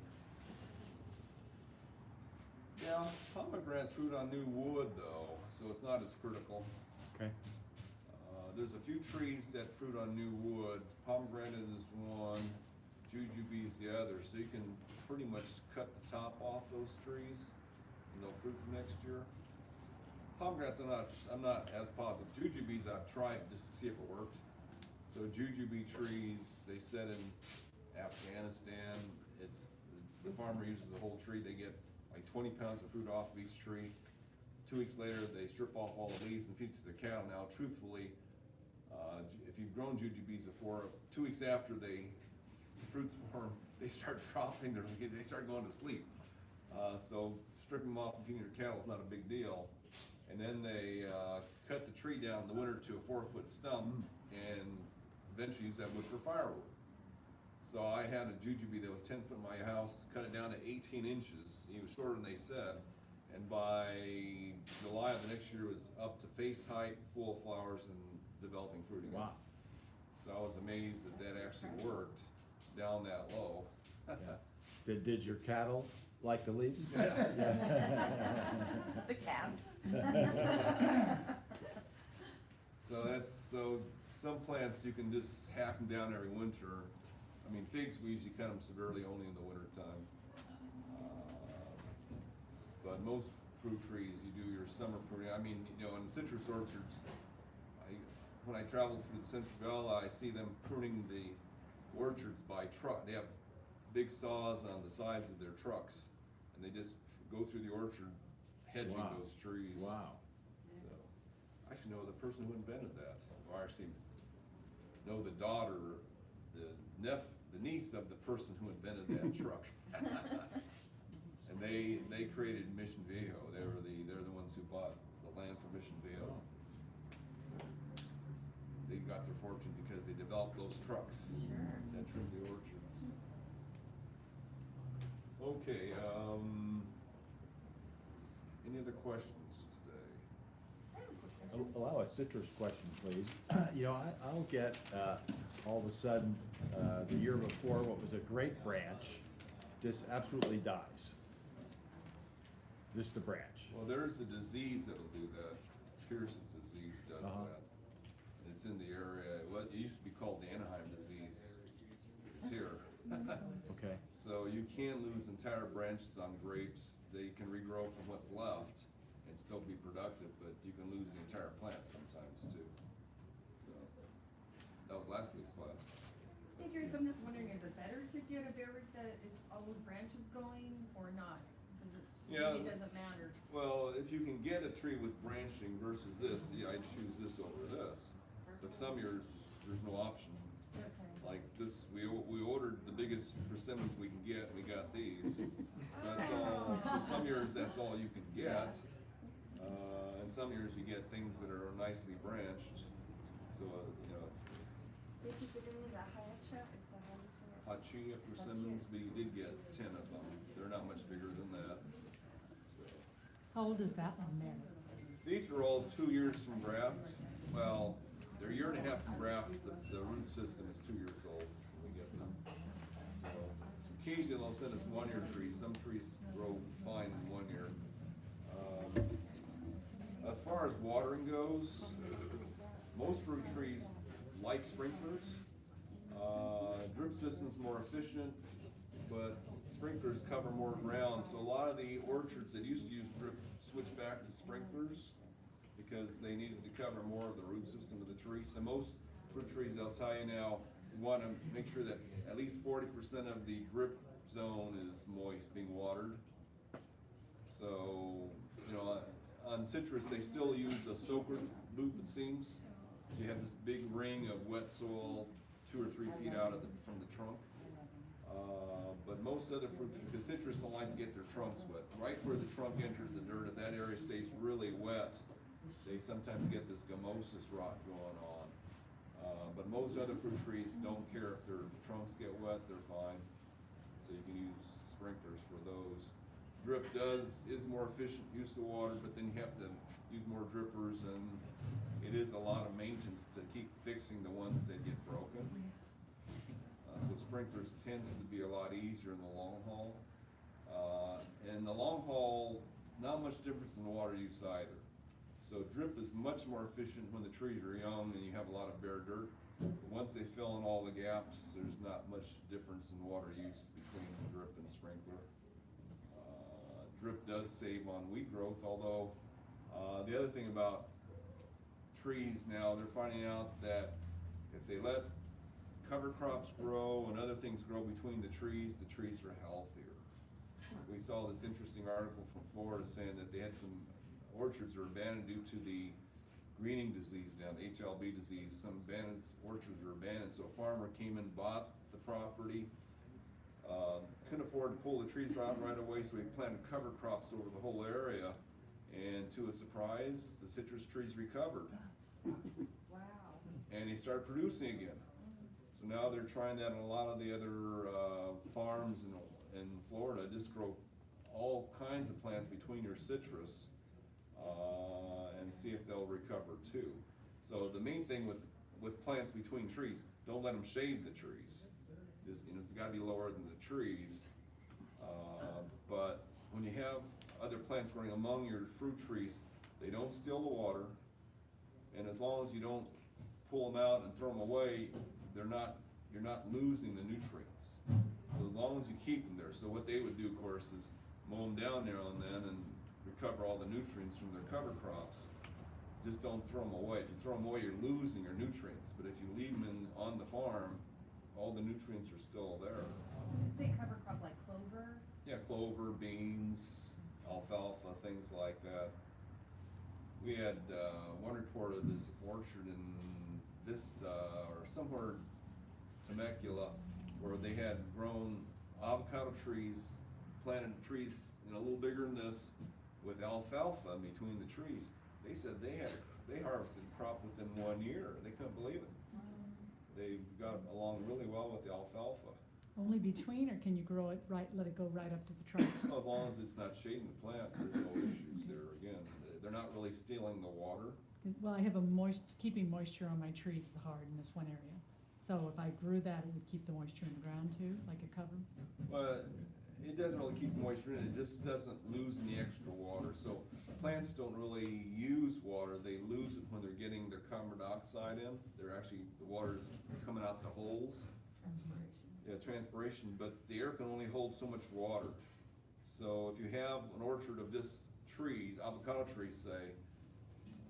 Yeah, pomegranates fruit on new wood though, so it's not as critical. Okay. There's a few trees that fruit on new wood. Pomegranate is one, jujube is the other, so you can pretty much cut the top off those trees and they'll fruit the next year. Pomegranates I'm not as positive. Jujubes I've tried just to see if it worked. So jujube trees, they set in Afghanistan, the farmer uses the whole tree, they get like 20 pounds of fruit off of each tree. 2 weeks later, they strip off all the leaves and feed to their cattle. Now, truthfully, if you've grown jujubes before, 2 weeks after the fruits form, they start dropping, they start going to sleep. So stripping them off and feeding your cattle is not a big deal. And then they cut the tree down in the winter to a 4-foot stump and eventually use that wood for firewood. So I had a jujube that was 10 foot in my house, cut it down to 18 inches. He was shorter than they said. And by July of the next year, it was up to face height, full of flowers and developing fruit again. Wow. So I was amazed that actually worked down that low. Yeah. Did your cattle like the leaves? The cats. So some plants you can just hack them down every winter. I mean, figs, we usually cut them severely only in the winter time. But most fruit trees, you do your summer pruning. I mean, in citrus orchards, when I travel through the Central Valley, I see them pruning the orchards by truck. They have big saws on the sides of their trucks, and they just go through the orchard hedging Wow. those trees. Wow. So, I actually know the person who invented that, or I actually know the daughter, the niece of the person who invented that truck. And they created Mission Viejo. They're the ones who bought the land for Mission Viejo. They got their fortune because they developed those trucks that trimmed the orchards. Okay, any other questions today? Allow a citrus question, please. I'll get, all of a sudden, the year before, what was a great branch, just absolutely dies. Just the branch. Well, there's a disease that'll do that. Pearson's disease does Uh-huh. that. And it's in the area, it used to be called the Anaheim disease. It's here. Okay. So you can lose entire branches on grapes. They can regrow from what's left and still be productive, but you can lose the entire plant sometimes too. So, that was last week's class. Hey, Gary, so I'm just wondering, is it better to get a bare root that is all those branches going or not? Does it, Yeah. maybe it doesn't matter? Well, if you can get a tree with branching versus this, yeah, I'd choose this over this. But some years, there's no option. Okay. Like this, we ordered the biggest persimmons we can get, we got these. So that's all, so some years, that's all you can get. And some years you get things that are nicely branched. So, you know, it's Did you get any of the Hayacha? Is that how you say it? Hachia persimmons, we did get 10 of them. They're not much bigger than that. So, How old is that one there? these are all 2 years from graft. Well, they're a year and a half from graft. The root system is 2 years old when we get them. So occasionally they'll send us 1 year trees. Some trees grow fine in 1 year. As far as watering goes, most fruit trees like sprinklers. Drip system's more efficient, but sprinklers cover more ground. So a lot of the orchards that used to use drip switched back to sprinklers because they needed to cover more of the root system of the tree. So most fruit trees, they'll tell you now, you want to make sure that at least 40% of the drip zone is moist, being watered. So, you know, on citrus, they still use a soaker loop, it seems. So you have this big ring of wet soil 2 or 3 feet out of from the trunk. But most other fruits, because citrus don't like to get their trunks wet. Right where the trunk enters the dirt, if that area stays really wet, they sometimes get this gummosis rot going on. But most other fruit trees don't care if their trunks get wet, they're fine. So you can use sprinklers for those. Drip is more efficient use of water, but then you have to use more drippers, and it is a lot of maintenance to keep fixing the ones that get broken. So sprinklers tends to be a lot easier in the long haul. In the long haul, not much difference in water use either. So drip is much more efficient when the trees are young and you have a lot of bare dirt. But once they fill in all the gaps, there's not much difference in water use between drip and sprinkler. Drip does save on weed growth, although the other thing about trees now, they're finding out that if they let cover crops grow and other things grow between the trees are healthier. We saw this interesting article from Florida saying that they had some orchards that were abandoned due to the greening disease down, HLB disease. Some abandoned orchards were abandoned, so a farmer came and bought the property, couldn't afford to pull the trees out right away, so he planted cover crops over the whole area, and to his surprise, the citrus trees recovered. Wow. And he started producing again. So now they're trying that on a lot of the other farms in Florida. Just grow all kinds of plants between your citrus and see if they'll recover too. So the main thing with plants between trees, don't let them shade the trees. Just, you know, it's got to be lower than the trees. But when you have other plants growing among your fruit trees, they don't steal the water, and as long as you don't pull them out and throw them away, you're not losing the nutrients. So as long as you keep them there. So what they would do, of course, is mow them down now and then and recover all the nutrients from their cover crops. Just don't throw them away. If you throw them away, you're losing your nutrients. But if you leave them on the farm, all the nutrients are still there. Did you say cover crop like clover? Yeah, clover, beans, alfalfa, things like that. We had one report of this orchard in Vista or somewhere Temecula where they had grown avocado trees, planted trees, you know, a little bigger than this, with alfalfa in between the trees. They said they harvested a crop within 1 year. They couldn't believe it. They got along really well with the alfalfa. Only between, or can you grow it right, let it go right up to the trunks? Well, as long as it's not shading the plant, there's no issues there. Again, they're not really stealing the water. Well, I have keeping moisture on my trees is hard in this one area. So if I grew that, it would keep the moisture in the ground too, like a cover? But it doesn't really keep moisture in, it just doesn't lose any extra water. So plants don't really use water, they lose it when they're getting their carbon dioxide in. They're actually, the water's coming out the holes. Yeah, transpiration, but the air can only hold so much water. So if you have an orchard of just trees, avocado trees say,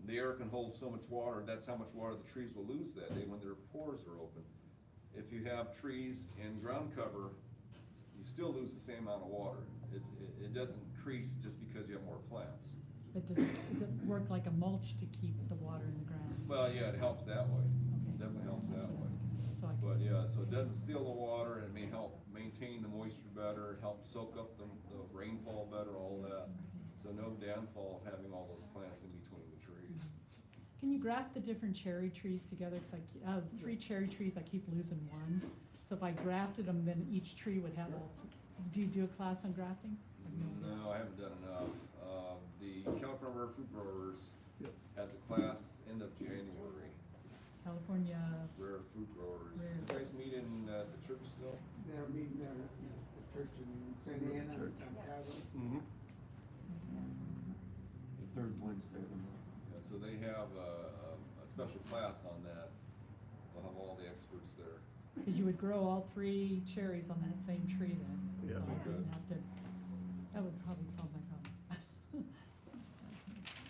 the air can hold so much water, that's how much water the trees will lose that day when their pores are open. If you have trees in ground cover, you still lose the same amount of water. It doesn't increase just because you have more plants. But does it work like a mulch to keep the water in the ground? Well, yeah, it helps that way. Okay. Definitely helps that That's what way. I- So I But can. yeah, so it doesn't steal the water, and it may help maintain the moisture better, help soak up the rainfall better, all that. So no downfall of having all those plants in between the trees. Can you graft the different cherry trees together? Cause I, out of 3 cherry trees, I keep losing one. So if I grafted them, then each tree would have all, do you do a class on grafting? No, I haven't done enough. The California Rare Fruit Growers Yep. has a class end of January, California, Rare Fruit Growers. Rare. You guys meet in the church still? They're meeting there at the church in Santa Ana, Church. San Diego. Mm-hmm. The third Wednesday of the month. Yeah, so they have a special class on that. They'll have all the experts there. cause you would grow all 3 cherries on that same tree then. Yeah. So I Okay. didn't have to, that would probably solve my problem.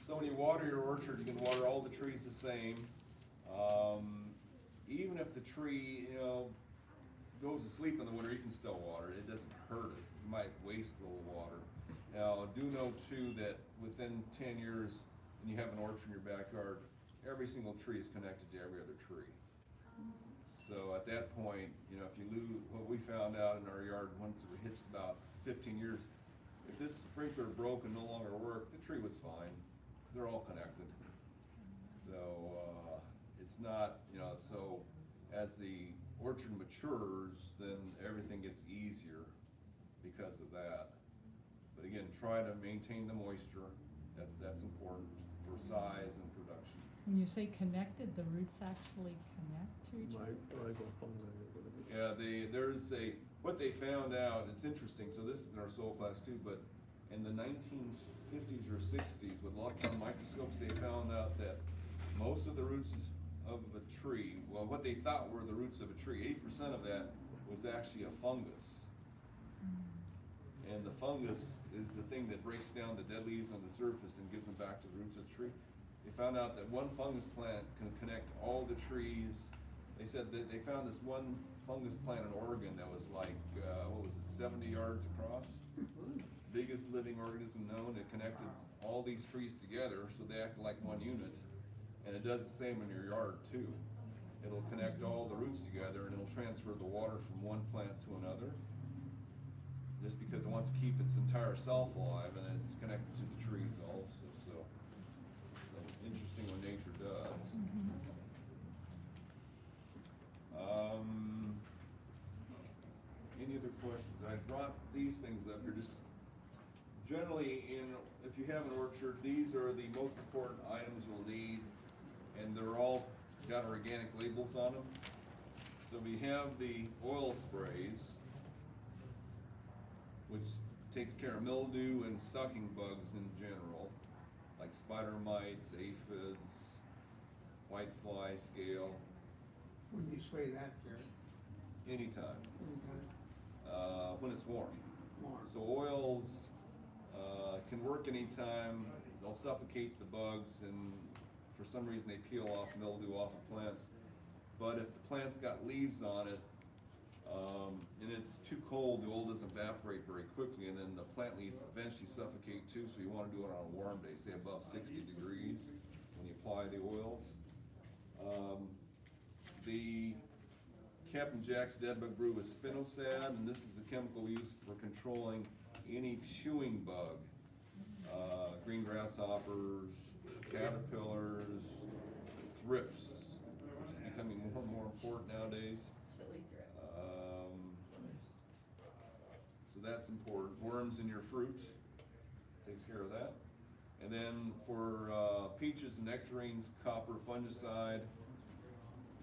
So when you water your orchard, you can water all the trees the same. Even if the tree, goes to sleep in the winter, you can still water it. It doesn't hurt it. You might waste a little water. Now, do know too that within 10 years, when you have an orchard in your backyard, every single tree is connected to every other tree. So at that point, if you lose, what we found out in our yard, once it hits about 15 years, if this sprinkler broke and no longer worked, the tree was fine. They're all connected. So, it's not, so as the orchard matures, then everything gets easier because of that. But again, try to maintain the moisture. That's important for size and production. When you say connected, the roots actually connect to each other? Yeah, what they found out, it's interesting, so this is in our soil class too, but in the 1950s or 60s, with electron microscopes, they found out that most of the roots of a tree, well, what they thought were the roots of a tree, 80% of that was actually a fungus. And the fungus is the thing that breaks down the dead leaves on the surface and gives them back to the roots of the tree. They found out that one fungus plant can connect all the trees. They said that they found this one fungus plant in Oregon that was like, 70 yards across? Biggest living organism known. It connected all these trees together, so they acted like one unit. And it does the same in your yard too. It'll connect all the roots together and it'll transfer the water from one plant to another. Just because it wants to keep its entire self alive, and it's connected to the trees also, so interesting what nature does. Any other questions? I brought these things up here, just generally if you have an orchard, these are the most important items you'll need, and they're all got organic labels on them. So we have the oil sprays, which takes care of mildew and sucking bugs in general, like spider mites, aphids, whitefly, scale, When you spray that, Jerry, anytime, when it's warm. more. So oils can work anytime. They'll suffocate the bugs, and for some reason they peel off mildew off of plants. But if the plant's got leaves on it, and it's too cold, the oil doesn't evaporate very quickly, and then the plant leaves eventually suffocate too, so you wanna do it on a warm day, say above 60 degrees when you apply the oils. The Captain Jack's Dead Bug Brew with spinosad, and this is a chemical used for controlling any chewing bug. Green grasshoppers, caterpillars, thrips, which is becoming more and more important nowadays. So that's important. Worms in your fruit, takes care of that. And then for peaches and nectarines, copper fungicide.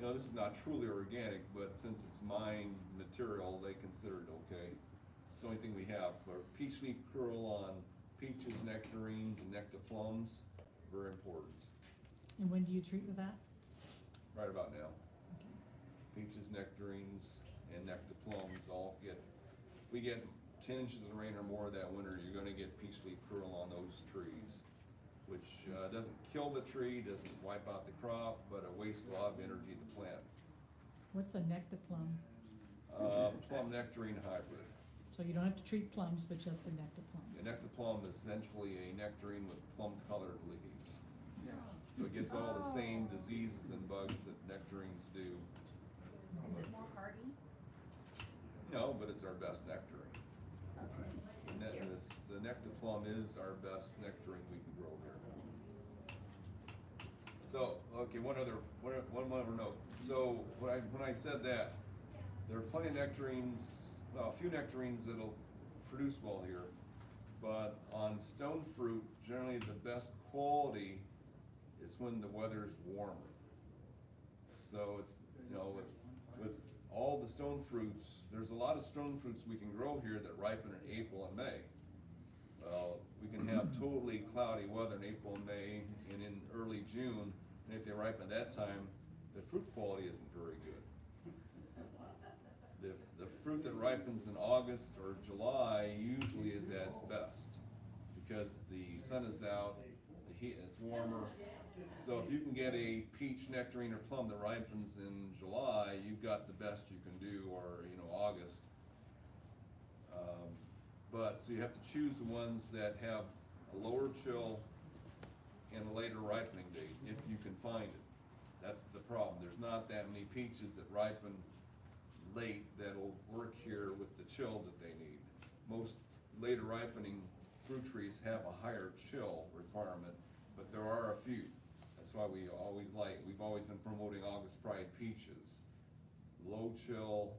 This is not truly organic, but since it's mined material, they consider it okay. It's the only thing we have. But peach leaf curl on peaches, nectarines, and nectar plums, very important. And when do you treat with that? Right about now. Peaches, nectarines, and nectar plums all get, if we get 10 inches of rain or more that winter, you're gonna get peach leaf curl on those trees, which doesn't kill the tree, doesn't wipe out the crop, but it wastes a lot of energy to plant. What's a nectar plum? Plum nectarine hybrid. So you don't have to treat plums, but just a nectar plum. A nectar plum is essentially a nectarine with plum-colored leaves. So it gets all the same diseases and bugs that nectarines do. Is it more hardy? No, but it's our best nectarine. The nectar plum is our best nectarine we can grow here. So, okay, one other note. So when I said that, there are plenty of nectarines, well, a few nectarines that'll produce well here, but on stone fruit, generally the best quality is when the weather's warmer. So it's, you know, with all the stone fruits, there's a lot of stone fruits we can grow here that ripen in April and May. Well, we can have totally cloudy weather in April and May and in early June, and if they ripen at that time, the fruit quality isn't very good. The fruit that ripens in August or July usually is at its best, because the sun is out, the heat is warmer. So if you can get a peach, nectarine, or plum that ripens in July, you've got the best you can do, or, you know, August. But, so you have to choose the ones that have a lower chill and a later ripening date, if you can find it. That's the problem. There's not that many peaches that ripen late that'll work here with the chill that they need. Most later ripening fruit trees have a higher chill requirement, but there are a few. That's why we've always been promoting August Pride peaches. Low chill,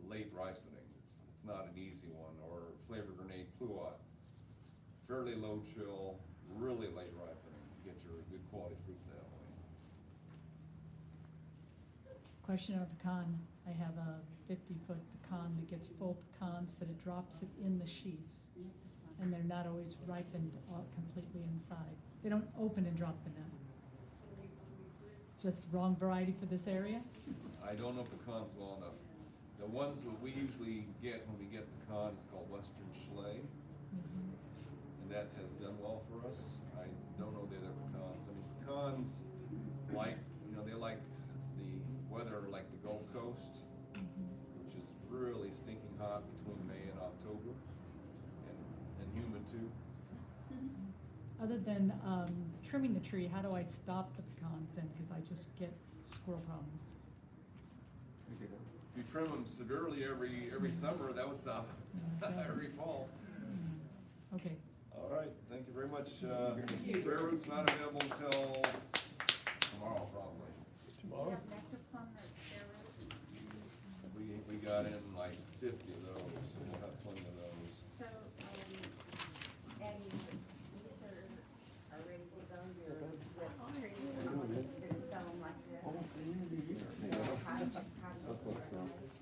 late ripening. It's not an easy one. Or Flavor Grenade Pluot. Fairly low chill, really late ripening. You get your good quality fruit that way. Question on pecan. I have a 50-foot pecan that gets full pecans, but it drops it in the sheaths. And they're not always ripened completely inside. They don't open and drop the nut. Just wrong variety for this area? I don't know pecans well enough. The ones that we usually get when we get pecan is called Western Schley, and that has done well for us. I don't know the other pecans. I mean, pecans like, you know, they like the weather like the Gulf Coast, which is really stinking hot between May and October, and humid too. Other than trimming the tree, how do I stop the pecans then? Because I just get squirrel problems. If you trim them severely every summer, that would stop every fall. Okay. All right, thank you very much. Rare Root's not available until tomorrow, probably. Do you have nectar plum that's bare root? We got in like 50 of those, so we'll have plenty of those. So, and these are ready to go, you're gonna sell them like this? How does it work?